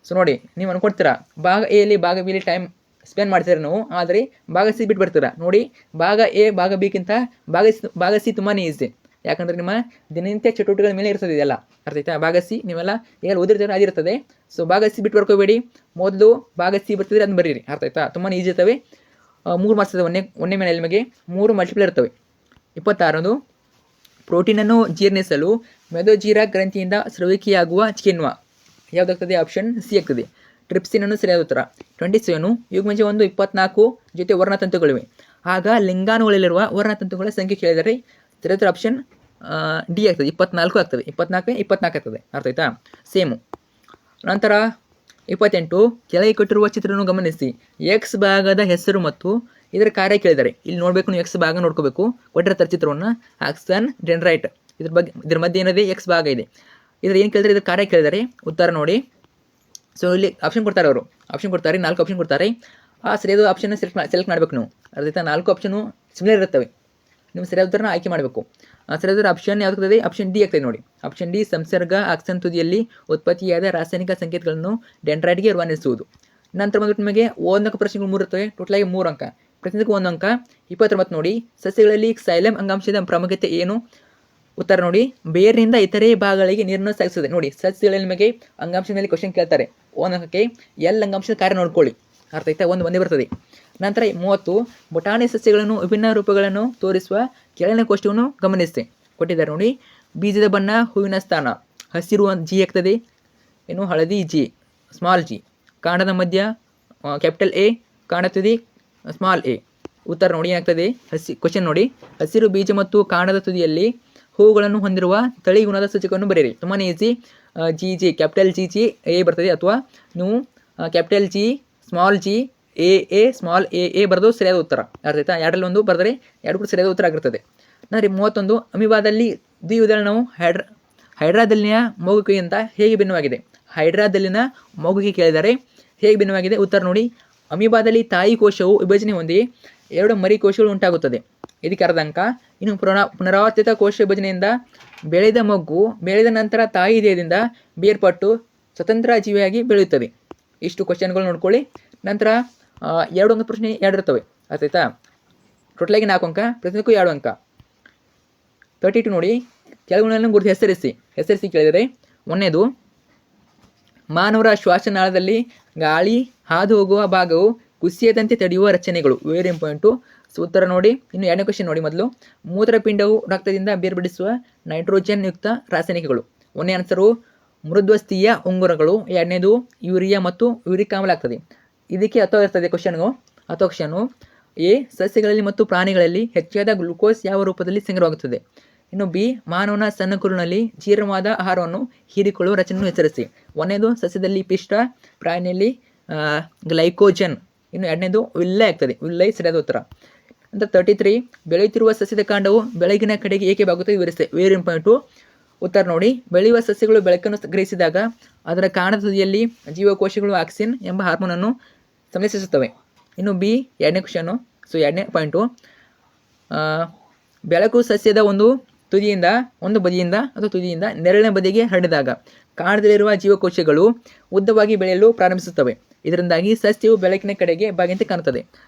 ಸೊ ನೋಡಿ, ನೀವು ಅನ್ಕೊಡ್ತೀರಾ ಭಾಗ ಎ ಯಲ್ಲಿ ಭಾಗ ಬಿ ಯಲ್ಲಿ ಟೈಮ್ ಸ್ಪೆಂಡ್ ಮಾಡ್ತೀರಾ ನೀವು, ಆದರೆ ಭಾಗ ಸಿ ಬಿಟ್ಟು ಬರ್ತೀರಾ. ನೋಡಿ, ಭಾಗ ಎ ಭಾಗ ಬಿಗಿಂತ ಭಾಗ ಸಿ ತುಂಬಾ ಈಸಿ, ಯಾಕಂದರೆ ನಿಮ್ಮ ದಿನನಿತ್ಯ ಚಟುವಟಿಕೆಗಳ ಮೇಲೆ ಇರ್ತದೆ ಇದೆಲ್ಲ, ಅರ್ಥ ಆಯ್ತಾ? ಭಾಗ ಸಿ ನೀವೆಲ್ಲ ಈಗ ಓದಿರ್ತೀರ ಅದಿರ್ತದೆ. ಸೊ ಭಾಗ ಸಿ ಬಿಟ್ಟು ಬರ್ಕೋಬೇಡಿ, ಮೊದಲು ಭಾಗ ಸಿ ಬರ್ತಿದ್ರೆ ಅದನ್ನ ಬರೀರಿ, ಅರ್ಥ ಆಯ್ತಾ? ತುಂಬಾ ಈಸಿ ಇರ್ತವೆ. 3 ಮಾರ್ಕ್ಸ್ ಇರ್ತವೆ, ಒಂದೇ ಮೇಲೆ ನಿಮಗೆ 3 ಮಲ್ಟಿಪ್ಲೈ ಇರ್ತವೆ. 26 ಪ್ರೋಟೀನನ್ನು ಜೀರ್ಣಿಸಲು ಮೆದೋಜೀರ ಗ್ರಂಥಿಯಿಂದ ಸ್ರವಿಕೆಯಾಗುವ ಕಿಣ್ವ ಯಾವುದಾಗ್ತದೆ? ಆಪ್ಷನ್ ಸಿ ಆಗ್ತದೆ, ಟ್ರಿಪ್ಸಿನ್ ಅನ್ನು ಸರಿಯಾದ ಉತ್ತರ. 27 ಯುಗ್ಮಜ 1 24 ಜೊತೆ ವರ್ಣತಂತುಗಳಿವೆ, ಆಗ ಲಿಂಗಾಣುಗಳಲ್ಲಿರುವ ವರ್ಣತಂತುಗಳ ಸಂಖ್ಯೆ ಕೇಳಿದರೆ ಸರಿಯಾದ ಆಪ್ಷನ್ ಡಿ ಆಗ್ತದೆ, 24 ಆಗ್ತದೆ. 24 ಆಗ್ತದೆ, ಅರ್ಥ ಆಯ್ತಾ? ಸೇಮು. ನಂತರ 28 ಕೆಳಗೆ ಕೊಟ್ಟಿರುವ ಚಿತ್ರವನ್ನು ಗಮನಿಸಿ. ಎಕ್ಸ್ ಭಾಗದ ಹೆಸರು ಮತ್ತು ಇದರ ಕಾರ್ಯ ಕೇಳಿದ್ದಾರೆ. ಇಲ್ಲಿ ನೋಡಬೇಕು, ನೀವು ಎಕ್ಸ್ ಭಾಗ ನೋಡ್ಕೋಬೇಕು. ಕೊಟ್ಟಿರ್ತಾರೆ ಚಿತ್ರವನ್ನು, ಆಕ್ಸನ್ ಡೆಂಡ್ರೈಟ್, ಇದ್ರ ಮಧ್ಯೆ ಏನಿದೆ? ಎಕ್ಸ್ ಭಾಗ ಇದೆ. ಇದ್ರ ಏನು ಕೇಳಿದ್ರೆ ಇದ್ರ ಕಾರ್ಯ ಕೇಳಿದರೆ ಉತ್ತರ ನೋಡಿ. ಸೊ ಇಲ್ಲಿ ಆಪ್ಷನ್ ಕೊಡ್ತಾರೆ ಅವರು, ಆಪ್ಷನ್ ಕೊಡ್ತಾರೆ, 4 ಆಪ್ಷನ್ ಕೊಡ್ತಾರೆ. ಆ ಸರಿಯಾದ ಆಪ್ಷನ್ನ ಸೆಲೆಕ್ಟ್ ಮಾಡಬೇಕು ನೀವು. ಅರ್ಥ 4 ಆಪ್ಷನು ಸಿಮಿಲರ್ ಇರ್ತವೆ, ನೀವು ಸರಿಯಾದ ಉತ್ತರನ ಆಯ್ಕೆ ಮಾಡಬೇಕು. ಸರಿಯಾದ ಆಪ್ಷನ್ ಯಾವ್ದಾಗ್ತದೆ? ಆಪ್ಷನ್ ಡಿ ಆಗ್ತದೆ ನೋಡಿ. ಆಪ್ಷನ್ ಡಿ ಸಂಸರ್ಗ ಆಕ್ಸನ್ ತುದಿಯಲ್ಲಿ ಉತ್ಪತ್ತಿಯಾದ ರಾಸಾಯನಿಕ ಸಂಕೇತಗಳನ್ನು ಡೆಂಡ್ರೈಟ್ಗೆ ರವಾನಿಸುವುದು. ನಂತರ ಬಂದ್ಬಿಟ್ಟು ನಿಮಗೆ 1 ಪ್ರಶ್ನೆಗಳು 3 ಇರ್ತವೆ, ಟೋಟಲಾಗಿ 3 ಅಂಕ, ಪ್ರತಿಯೊಂದಕ್ಕೂ 1 ಅಂಕ. 29 ನೋಡಿ, ಸಸ್ಯಗಳಲ್ಲಿ ಕ್ಸೈಲಮ್ ಅಂಗಾಂಶದ ಪ್ರಾಮುಖ್ಯತೆ ಏನು? ಉತ್ತರ ನೋಡಿ, ಬೇರಿನಿಂದ ಇತರೆ ಭಾಗಗಳಿಗೆ ನೀರನ್ನು ಸಾಗಿಸುತ್ತದೆ. ನೋಡಿ, ಸಸ್ಯಗಳಲ್ಲಿ ನಿಮಗೆ ಅಂಗಾಂಶದಲ್ಲಿ ಕ್ವಶನ್ ಕೇಳ್ತಾರೆ, 1 ಅಂಕಕ್ಕೆ ಎಲ್ ಅಂಗಾಂಶದ ಕಾರ್ಯ ನೋಡ್ಕೊಳ್ಳಿ. ಅರ್ಥ ಆಯ್ತಾ? ಒಂದೇ ಬರ್ತದೆ. ನಂತರ 30, ಬಟಾಣಿ ಸಸ್ಯಗಳನ್ನು ವಿಭಿನ್ನ ರೂಪಗಳನ್ನು ತೋರಿಸುವ ಕೆಳಗಿನ ಕೋಷ್ಟವನ್ನು ಗಮನಿಸಿ ಕೊಟ್ಟಿದ್ದಾರೆ ನೋಡಿ. ಬೀಜದ ಬಣ್ಣ, ಹೂವಿನ ಸ್ಥಾನ, ಹಸಿರು ಜಿ ಆಗ್ತದೆ, ಏನು ಹಳದಿ ಜಿ, ಸ್ಮಾಲ್ ಜಿ. ಕಾಂಡದ ಮಧ್ಯ ಕ್ಯಾಪಿಟಲ್ ಎ, ಕಾಂಡ ತುದಿ ಸ್ಮಾಲ್ ಎ. ಉತ್ತರ ನೋಡಿ ಏನಾಗ್ತದೆ? ಕ್ವಶನ್ ನೋಡಿ, ಹಸಿರು ಬೀಜ ಮತ್ತು ಕಾಂಡದ ತುದಿಯಲ್ಲಿ ಹೂವುಗಳನ್ನು ಹೊಂದಿರುವ ತಳಿ ಗುಣದ ಸೂಚಕವನ್ನು ಬರೆಯಿರಿ. ತುಂಬಾ easy. G G capital G G A ಬರ್ತದೆ, ಅಥವಾ ನೀವು capital G small G A A small A A ಬರೆದು ಸರಿಯಾದ ಉತ್ತರ. ಅರ್ಥ ಆಯ್ತಾ? 2ರಲ್ಲಿ 1 ಬರೆದರೆ 2 ಕೂಡ ಸರಿಯಾದ ಉತ್ತರ ಆಗಿರ್ತದೆ. ಅಂದರೆ 31, ಅಮೀಬಾದಲ್ಲಿ ದ್ವಿವಿಧರಣವು ಹೈಡ್ರಾದಲ್ಲಿನ ಮಗುವಿಗಿಂತ ಹೇಗೆ ಭಿನ್ನವಾಗಿದೆ? ಹೈಡ್ರಾದಲ್ಲಿನ ಮಗುವಿಗೆ ಕೇಳಿದರೆ ಹೇಗೆ ಭಿನ್ನವಾಗಿದೆ? ಉತ್ತರ ನೋಡಿ, ಅಮೀಬಾದಲ್ಲಿ ತಾಯಿ ಕೋಶವು ವಿಭಜನೆ ಹೊಂದಿ 2 ಮರಿ ಕೋಶಗಳು ಉಂಟಾಗುತ್ತದೆ, ಇದಕ್ಕೆ ಅರ್ಧ ಅಂಕ. ಇನ್ನು ಪುನರಾವರ್ತಿತ ಕೋಶ ವಿಭಜನೆಯಿಂದ ಬೆಳೆದ ಮಗು ಬೆಳೆದ ನಂತರ ತಾಯಿ ದೇಹದಿಂದ ಬೇರ್ಪಟ್ಟು ಸ್ವತಂತ್ರ ಜೀವಿಯಾಗಿ ಬೆಳೆಯುತ್ತದೆ. ಇಷ್ಟು ಕ್ವಶನ್ಗಳು ನೋಡ್ಕೊಳ್ಳಿ. ನಂತರ 2 ಅಂಕ ಪ್ರಶ್ನೆ 2 ಇರ್ತವೆ. ಅರ್ಥ ಆಯ್ತಾ? ಟೋಟಲಾಗಿ 4 ಅಂಕ, ಪ್ರತಿಯೊಂದಕ್ಕೂ 2 ಅಂಕ. 32 ನೋಡಿ, ಕೆಳಗುಣಗಳನ್ನು ಗುರುತು ಹೆಸರಿಸಿ ಕೇಳಿದರೆ, 1ನೇದು ಮಾನವರ ಶ್ವಾಸನಾಳದಲ್ಲಿ ಗಾಳಿ ಹಾದು ಹೋಗುವ ಭಾಗವು ಕುಸಿಯದಂತೆ ತಡೆಯುವ ರಚನೆಗಳು. Very important. ಉತ್ತರ ನೋಡಿ. ಇನ್ನು 2ನೇ ಕ್ವಶನ್ ನೋಡಿ. ಮೊದಲು, ಮೂತ್ರಪಿಂಡವು ರಕ್ತದಿಂದ ಬೇರ್ಪಡಿಸುವ ನೈಟ್ರೋಜನ್ ಯುಕ್ತ ರಾಸಾಯನಿಕಗಳು. 1ನೇ ಆನ್ಸರು ಮೃದ್ವಸ್ಥೀಯ ಉಂಗುರಗಳು, 2ನೇದು ಯೂರಿಯಾ ಮತ್ತು ಯೂರಿಕ್ ಆಮ್ಲ ಆಗ್ತದೆ. ಇದಕ್ಕೆ ಅಥವಾ ಇರ್ತದೆ ಕ್ವಶನು ಎ, ಸಸ್ಯಗಳಲ್ಲಿ ಮತ್ತು ಪ್ರಾಣಿಗಳಲ್ಲಿ ಹೆಚ್ಚಾದ ಗ್ಲೂಕೋಸ್ ಯಾವ ರೂಪದಲ್ಲಿ ಸಂಗ್ರಹವಾಗುತ್ತದೆ? ಇನ್ನು ಬಿ, ಮಾನವನ ಸಣ್ಣ ಕುರುಳಿನಲ್ಲಿ ಜೀರ್ಣವಾದ ಆಹಾರವನ್ನು ಹೀರಿಕೊಳ್ಳುವ ರಚನೆಯನ್ನು ಹೆಸರಿಸಿ. 1ನೇದು ಸಸ್ಯದಲ್ಲಿ ಪಿಷ್ಟ, ಪ್ರಾಣಿಯಲ್ಲಿ ಗ್ಲೈಕೋಜನ್. ಇನ್ನು 2ನೇದು ವಿಲ್ಲೈ ಆಗ್ತದೆ, ವಿಲ್ಲೈ ಸರಿಯಾದ ಉತ್ತರ. ನಂತರ 33, ಬೆಳೆಯುತ್ತಿರುವ ಸಸ್ಯದ ಕಾಂಡವು ಬೆಳಗಿನ ಕಡೆಗೆ ಏಕೆ ಬಾಗುತ್ತದೆ ವಿವರಿಸಿ. Very important. ಉತ್ತರ ನೋಡಿ, ಬೆಳೆಯುವ ಸಸ್ಯಗಳು ಬೆಳಕನ್ನು ಗ್ರಹಿಸಿದಾಗ ಅದರ ಕಾಂಡದ ತುದಿಯಲ್ಲಿ ಜೀವಕೋಶಗಳು ಆಕ್ಸಿನ್ ಎಂಬ ಹಾರ್ಮೋನನ್ನು ಸಂಶ್ಲೇಷಿಸುತ್ತವೆ. ಇನ್ನು ಬಿ, 2ನೇ ಕ್ವಶನು. ಸೊ 2ನೇ ಪಾಯಿಂಟು, ಬೆಳಕು ಸಸ್ಯದ ಒಂದು ಬದಿಯಿಂದ ಅಥವಾ ತುದಿಯಿಂದ ನೆರಳಿನ ಬದಿಗೆ ಹರಡಿದಾಗ ಕಾಂಡದಲ್ಲಿರುವ ಜೀವಕೋಶಗಳು ಉದ್ದವಾಗಿ ಬೆಳೆಯಲು ಪ್ರಾರಂಭಿಸುತ್ತವೆ. ಇದರಿಂದಾಗಿ ಸಸ್ಯವು ಬೆಳಕಿನ ಕಡೆಗೆ ಬಾಗಿಂತೆ ಕಾಣುತ್ತದೆ.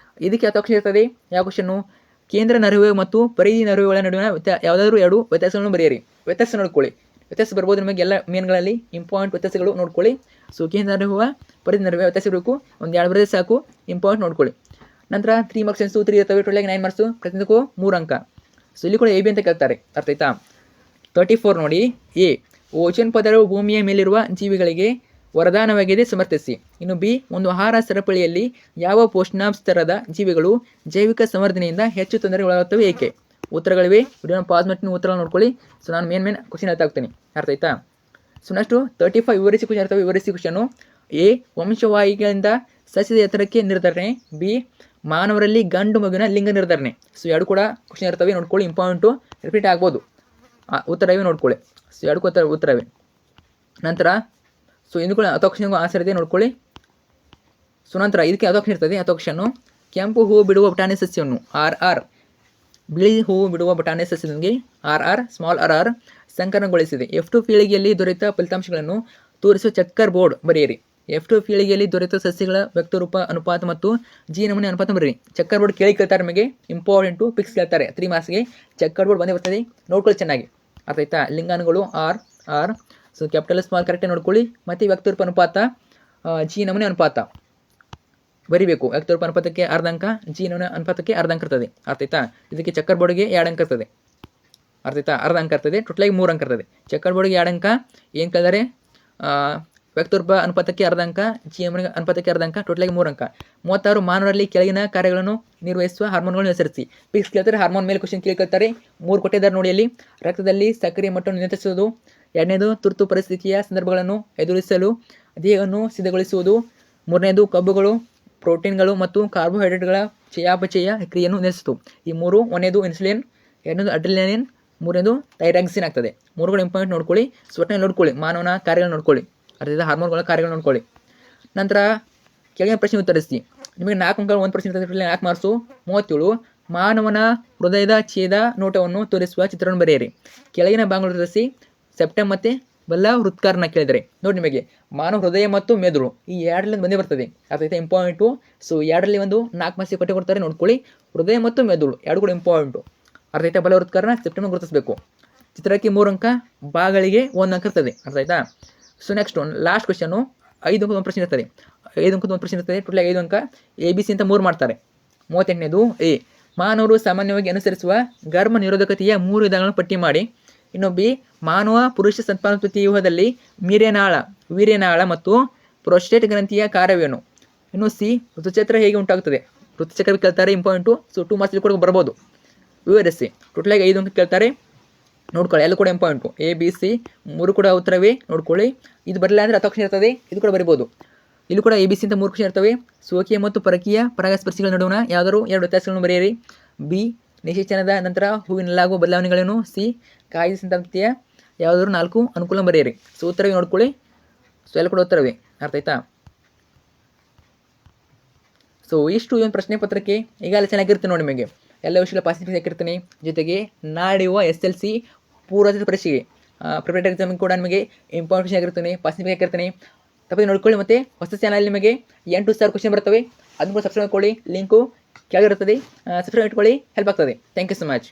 ಇದಕ್ಕೆ ಅಥವಾ ಇರ್ತದೆ. ಯಾವ ಕ್ವಶನ್ನು? ಕೇಂದ್ರ ನರಹುವೆ ಮತ್ತು ಪರಿಧಿ ನರಹುಗಳ ನಡುವಿನ ಯಾವುದಾದ್ರೂ 2 ವ್ಯತ್ಯಾಸಗಳನ್ನು ಬರೆಯಿರಿ. ವ್ಯತ್ಯಾಸ ನೋಡ್ಕೊಳ್ಳಿ. ವ್ಯತ್ಯಾಸ ಬರ್ಬೋದು ನಿಮಗೆ ಎಲ್ಲ ಮೇನ್ಗಳಲ್ಲಿ ಇಂಪಾರ್ಟೆಂಟ್ ವ್ಯತ್ಯಾಸಗಳು ನೋಡ್ಕೊಳ್ಳಿ. ಸೊ ಕೇಂದ್ರ ನರಹುವ, ಪರಿಧಿ ನರಹುವೆ ವ್ಯತ್ಯಾಸ ಇರಬೇಕು. ಒಂದು 2 ಬರೆದ್ರೆ ಸಾಕು, ಇಂಪಾರ್ಟೆಂಟ್ ನೋಡ್ಕೊಳ್ಳಿ. ನಂತರ 3 ಮಾರ್ಕ್ಸ್ 3 ಇರ್ತವೆ, ಟೋಟಲಾಗಿ 9 ಮಾರ್ಕ್ಸು, ಪ್ರತಿಯೊಂದಕ್ಕೂ 3 ಅಂಕ. ಸೊ ಇಲ್ಲಿ ಕೂಡ ಎ ಬಿ ಅಂತ ಕೇಳ್ತಾರೆ. ಅರ್ಥ ಆಯ್ತಾ? 34 ನೋಡಿ, ಎ, ಓಜೋನ್ ಪದರವು ಭೂಮಿಯ ಮೇಲಿರುವ ಜೀವಿಗಳಿಗೆ ವರದಾನವಾಗಿದೆ, ಸಮರ್ಥಿಸಿ. ಇನ್ನು ಬಿ, ಒಂದು ಆಹಾರ ಸರಪಳಿಯಲ್ಲಿ ಯಾವ ಪೋಷಣಾಂಶದ ಜೀವಿಗಳು ಜೈವಿಕ ಸಂವರ್ಧನೆಯಿಂದ ಹೆಚ್ಚು ತೊಂದರೆ ಒಳಗಾಗುತ್ತವೆ, ಏಕೆ? ಉತ್ತರಗಳಿವೆ. ವಿಡಿಯೋನ ಪಾಸ್ ಮಾಡಿ ಉತ್ತರ ನೋಡ್ಕೊಳ್ಳಿ. ಸೊ ನಾನು ಮೇನ್ ಕ್ವಶನ್ ಹೇಳ್ತಾ ಹೋಗ್ತೀನಿ. ಅರ್ಥ ಆಯ್ತಾ? ಸೊ ನೆಕ್ಸ್ಟು 35 ವಿವರಿಸಿ ಕ್ವಶನ್ ಇರ್ತವೆ. ವಿವರಿಸಿ ಕ್ವಶನು ಎ, ವಂಶವಾಹಿಗಳಿಂದ ಸಸ್ಯದ ಎತ್ತರಕ್ಕೆ ನಿರ್ಧರಣೆ. ಬಿ, ಮಾನವರಲ್ಲಿ ಗಂಡು ಮಗುವಿನ ಲಿಂಗ ನಿರ್ಧರಣೆ. ಸೊ 2 ಕೂಡ ಕ್ವಶನ್ ಇರ್ತವೆ, ನೋಡ್ಕೊಳ್ಳಿ. ಇಂಪಾರ್ಟೆಂಟು, ರಿಪೀಟ್ ಆಗ್ಬೋದು. ಉತ್ತರವೇ ನೋಡ್ಕೊಳ್ಳಿ. ಸೊ 2 ಉತ್ತರವೇ. ನಂತರ ಸೊ ಇದು ಕೂಡ ಕ್ವಶನ್ಗೂ ಆನ್ಸರ್ ಇದೆ, ನೋಡ್ಕೊಳ್ಳಿ. ಸೊ ನಂತರ ಇದಕ್ಕೆ ಕ್ವಶನ್ ಇರ್ತದೆ. ಕ್ವಶನ್ನು, ಕೆಂಪು ಹೂವು ಬಿಡುವ ಬಟಾಣಿ ಸಸ್ಯವನ್ನು RR, ಬಿಳಿ ಹೂವು ಬಿಡುವ ಬಟಾಣಿ ಸಸ್ಯದೊಂದಿಗೆ RR ಸ್ಮಾಲ್ RR ಸಂಕಲನಗೊಳಿಸಿದೆ. F2 ಪೀಳಿಗೆಯಲ್ಲಿ ದೊರೆತ ಫಲಿತಾಂಶಗಳನ್ನು ತೋರಿಸುವ ಚೆಕ್ಕರ್ ಬೋರ್ಡ್ ಬರೆಯಿರಿ. F2 ಪೀಳಿಗೆಯಲ್ಲಿ ದೊರೆತ ಸಸ್ಯಗಳ ವ್ಯಕ್ತರೂಪ ಅನುಪಾತ ಮತ್ತು ಜಿ ನಮೂನೆ ಅನುಪಾತ ಬರೆಯಿರಿ. ಚೆಕ್ಕರ್ ಬೋರ್ಡ್ ಕೇಳ್ತಾರೆ ನಿಮಗೆ, ಇಂಪಾರ್ಟೆಂಟು, ಪಿಕ್ಸ್ ಕೇಳ್ತಾರೆ. 3 ಮಾರ್ಕ್ಸ್ಗೆ ಚೆಕ್ಕರ್ ಬೋರ್ಡ್ ಬಂದೇ ಬರ್ತದೆ, ನೋಡ್ಕೊಳ್ಳಿ ಚೆನ್ನಾಗಿ. ಅರ್ಥ ಆಯ್ತಾ? ಲಿಂಗಾಣುಗಳು RR, ಸೊ ಕ್ಯಾಪಿಟಲ್ ಸ್ಮಾಲ್ ಕರೆಕ್ಟಾಗಿ ನೋಡ್ಕೊಳ್ಳಿ. ಮತ್ತು ವ್ಯಕ್ತರೂಪ ಅನುಪಾತ, ಜಿ ನಮೂನೆ ಅನುಪಾತ ಬರಿಬೇಕು. ವ್ಯಕ್ತರೂಪ ಅನುಪಾತಕ್ಕೆ ಅರ್ಧ ಅಂಕ, ಜಿ ನಮೂನೆ ಅನುಪಾತಕ್ಕೆ ಅರ್ಧ ಅಂಕ ಇರ್ತದೆ. ಅರ್ಥ ಆಯ್ತಾ? ಇದಕ್ಕೆ ಚೆಕ್ಕರ್ ಬೋರ್ಡ್ಗೆ 2 ಅಂಕ ಇರ್ತದೆ. ಅರ್ಥ ಆಯ್ತಾ? ಅರ್ಧ ಅಂಕ ಇರ್ತದೆ, ಟೋಟಲಾಗಿ 3 ಅಂಕ ಇರ್ತದೆ. ಚೆಕ್ಕರ್ ಬೋರ್ಡ್ಗೆ 2 ಅಂಕ, ಏನು ಕೇಳಿದರೆ ವ್ಯಕ್ತರೂಪ ಅನುಪಾತಕ್ಕೆ ಅರ್ಧ ಅಂಕ, ಜಿ ನಮೂನೆ ಅನುಪಾತಕ್ಕೆ ಅರ್ಧ ಅಂಕ, ಟೋಟಲಾಗಿ 3 ಅಂಕ. 36 ಮಾನವರಲ್ಲಿ ಕೆಳಗಿನ ಕಾರ್ಯಗಳನ್ನು ನಿರ್ವಹಿಸುವ ಹಾರ್ಮೋನ್ಗಳನ್ನು ಹೆಸರಿಸಿ. ಪಿಕ್ಸ್ ಕೇಳ್ತಾರೆ, ಹಾರ್ಮೋನ್ ಮೇಲೆ ಕ್ವಶನ್ ಕೇಳ್ತಾರೆ. 3 ಕೊಟ್ಟಿದ್ದಾರೆ ನೋಡಿ ಅಲ್ಲಿ. ರಕ್ತದಲ್ಲಿ ಸಕ್ಕರೆ ಮಟ್ಟವನ್ನು ನಿಯಂತ್ರಿಸುವುದು. 2ನೇದು ತುರ್ತು ಪರಿಸ್ಥಿತಿಯ ಸಂದರ್ಭಗಳನ್ನು ಎದುರಿಸಲು ದೇಹವನ್ನು ಸಿದ್ಧಗೊಳಿಸುವುದು. 3ನೇದು ಕೊಬ್ಬುಗಳು, ಪ್ರೋಟೀನ್ಗಳು ಮತ್ತು ಕಾರ್ಬೋಹೈಡ್ರೇಟ್ಗಳ ಚಯಾಪಚಯ ಕ್ರಿಯೆಯನ್ನು ನಿಲ್ಲಿಸಿತು. ಈ 3. 1ನೇದು ಇನ್ಸುಲಿನ್, 2ನೇದು ಅಡ್ರಿನಲಿನ್, ಮೂರನೇದು ಥೈರಾಕ್ಸಿನ್ ಆಗ್ತದೆ. ಮೂರುಗಳು ಇಂಪಾರ್ಟೆಂಟ್ ನೋಡ್ಕೊಳ್ಳಿ. ಒಟ್ಟಿನಲ್ಲಿ ನೋಡ್ಕೊಳ್ಳಿ, ಮಾನವನ ಕಾರ್ಯಗಳು ನೋಡ್ಕೊಳ್ಳಿ, ಅರ್ಥಾಯ್ತಾ, ಹಾರ್ಮೋನ್ಗಳ ಕಾರ್ಯಗಳು ನೋಡ್ಕೊಳ್ಳಿ. ನಂತರ ಕೆಳಗಿನ ಪ್ರಶ್ನೆ ಉತ್ತರಿಸಿ. ನಿಮಗೆ 4 ಅಂಕಗಳು 1% ಇರ್ತದೆ. 4 ಮಾರ್ಕ್ಸು. 37 ಮಾನವನ ಹೃದಯದ ಛೇದ ನೋಟವನ್ನು ತೋರಿಸುವ ಚಿತ್ರವನ್ನು ಬರೆಯಿರಿ. ಕೆಳಗಿನ ಭಾಗಗಳು ತೋರಿಸಿ ಸೆಪ್ಟಮ್ ಮತ್ತು ಬಲ್ಲ ಹೃತ್ಕಾರನ ಕೇಳಿದರೆ ನೋಡಿ, ನಿಮಗೆ ಮಾನವ ಹೃದಯ ಮತ್ತು ಮೆದುಳು ಈ ಎರಡರಲ್ಲಿ ಬಂದೇ ಬರ್ತದೆ. ಅರ್ಥಾಯ್ತಾ, ಇಂಪಾರ್ಟೆಂಟು. ಸೊ ಎರಡರಲ್ಲಿ ಒಂದು 4 ಮಾರ್ಕ್ಸಿಗೆ ಕೊಡ್ತಾರೆ, ನೋಡ್ಕೊಳ್ಳಿ. ಹೃದಯ ಮತ್ತು ಮೆದುಳು ಎರಡು ಕೂಡ ಇಂಪಾರ್ಟೆಂಟು. ಅರ್ಥಾಯ್ತಾ, ಬಲ ಹೃತ್ಕಾರನ ಸೆಪ್ಟಮ್ ಗುರುತಿಸಬೇಕು. ಚಿತ್ರಕ್ಕೆ 3 ಅಂಕ, ಭಾಗಗಳಿಗೆ 1 ಅಂಕ ಇರ್ತದೆ. ಅರ್ಥಾಯ್ತಾ. ಸೊ ನೆಕ್ಸ್ಟ್ ಲಾಸ್ಟ್ ಕ್ವಶನು 5 ಅಂಕದ 1 ಪ್ರಶ್ನೆ ಇರ್ತದೆ. 5 ಅಂಕದ 1 ಪ್ರಶ್ನೆ ಇರ್ತದೆ. ಟೋಟಲ್ 5 ಅಂಕ. ABC ಅಂತ 3 ಮಾಡ್ತಾರೆ. 38ನೇದು ಎ ಮಾನವರು ಸಾಮಾನ್ಯವಾಗಿ ಅನುಸರಿಸುವ ಗರ್ಭ ನಿರೋಧಕತೆಯ 3 ವಿಧಾನಗಳನ್ನು ಪಟ್ಟಿ ಮಾಡಿ. ಇನ್ನು ಬಿ ಮಾನವ ಪುರುಷ ಸಂತಾನೋತ್ಪತ್ತಿ ವ್ಯೂಹದಲ್ಲಿ ವೀರ್ಯನಾಳ ಮತ್ತು ಪ್ರೊಸ್ಟೇಟ್ ಗ್ರಂಥಿಯ ಕಾರ್ಯವೇನು. ಇನ್ನು ಸಿ ಋತುಚಕ್ರ ಹೇಗೆ ಉಂಟಾಗುತ್ತದೆ. ಋತುಚಕ್ರ ಕೇಳ್ತಾರೆ, ಇಂಪಾರ್ಟೆಂಟು. ಸೊ 2 ಮಾರ್ಕ್ಸ್ ಕೂಡ ಬರ್ಬೋದು. ವಿವರಿಸಿ. ಟೋಟಲಾಗಿ 5 ಅಂಕ ಕೇಳ್ತಾರೆ, ನೋಡ್ಕೊಳ್ಳಿ. ಎಲ್ಲ ಕೂಡ ಇಂಪಾರ್ಟೆಂಟು. ABC 3 ಕೂಡ ಉತ್ತರವೇ, ನೋಡ್ಕೊಳ್ಳಿ. ಇದು ಬರಲಿಲ್ಲ ಅಂದರೆ ಅತಕ್ಷಣ ಇರ್ತದೆ, ಇದು ಕೂಡ ಬರಿಬೋದು. ಇಲ್ಲಿ ಕೂಡ ABC ಅಂತ 3 ಕ್ವಶನ್ ಇರ್ತವೆ. ಸ್ವಕೀಯ ಮತ್ತು ಪರಕೀಯ ಪರಾಗಸ್ಪರ್ಶಿಗಳ ನಡುವಿನ ಯಾವ್ದಾದ್ರು 2 ವ್ಯತ್ಯಾಸಗಳನ್ನು ಬರೆಯಿರಿ. ಬಿ ನಿಷೇಚನದ ನಂತರ ಹೂವಿನಲ್ಲಾಗುವ ಬದಲಾವಣೆಗಳನ್ನು. ಸಿ ಕಾಯಿಲೆ ಸಂತಾನೋತ್ಪತ್ತಿಯ ಯಾವುದಾದ್ರು 4 ಅನುಕೂಲ ಬರೆಯಿರಿ. ಸೊ ಉತ್ತರವೇ ನೋಡ್ಕೊಳ್ಳಿ. ಸೊ ಎಲ್ಲ ಕೂಡ ಉತ್ತರವೇ. ಅರ್ಥ ಆಯ್ತಾ. ಸೊ ಇಷ್ಟು ಈ ಒಂದು ಪ್ರಶ್ನೆ ಪತ್ರಕ್ಕೆ ಈಗಾಗಲೇ ಚೆನ್ನಾಗಿರುತ್ತೆ ನೋಡಿ. ನಿಮಗೆ ಎಲ್ಲ ವಿಷಯಗಳ ಪಾಸಿಟಿವ್ ಹಾಕಿರ್ತೀನಿ. ಜೊತೆಗೆ ನಾಡಿಯುವ SLC ಪೂರ್ವಸಿದ್ಧ ಪರೀಕ್ಷೆಗೆ ಪ್ರಿಪರೇಟರಿ ಎಕ್ಸಾಮಿಗೆ ಕೂಡ ನಿಮಗೆ ಇಂಪಾರ್ಟೆನ್ಸ್ ಆಗಿರ್ತೀನಿ, ಪಾಸಿಟಿವ್ ಹಾಕಿರ್ತೀನಿ. ತಪ್ಪದೆ ನೋಡ್ಕೊಳ್ಳಿ. ಮತ್ತು ಹೊಸ ಚಾನಲ್ ನಿಮಗೆ 8,000 ಕ್ವಶನ್ ಬರ್ತವೆ. ಅದನ್ನು ಕೂಡ ಸಬ್ಸ್ಕ್ರೈಬ್ ಮಾಡ್ಕೊಳ್ಳಿ. ಲಿಂಕು ಕೆಳಗಿರುತ್ತದೆ. ಸಬ್ಸ್ಕ್ರೈಬ್ ಇಟ್ಕೊಳ್ಳಿ, ಹೆಲ್ಪ್ ಆಗ್ತದೆ. Thank you so much.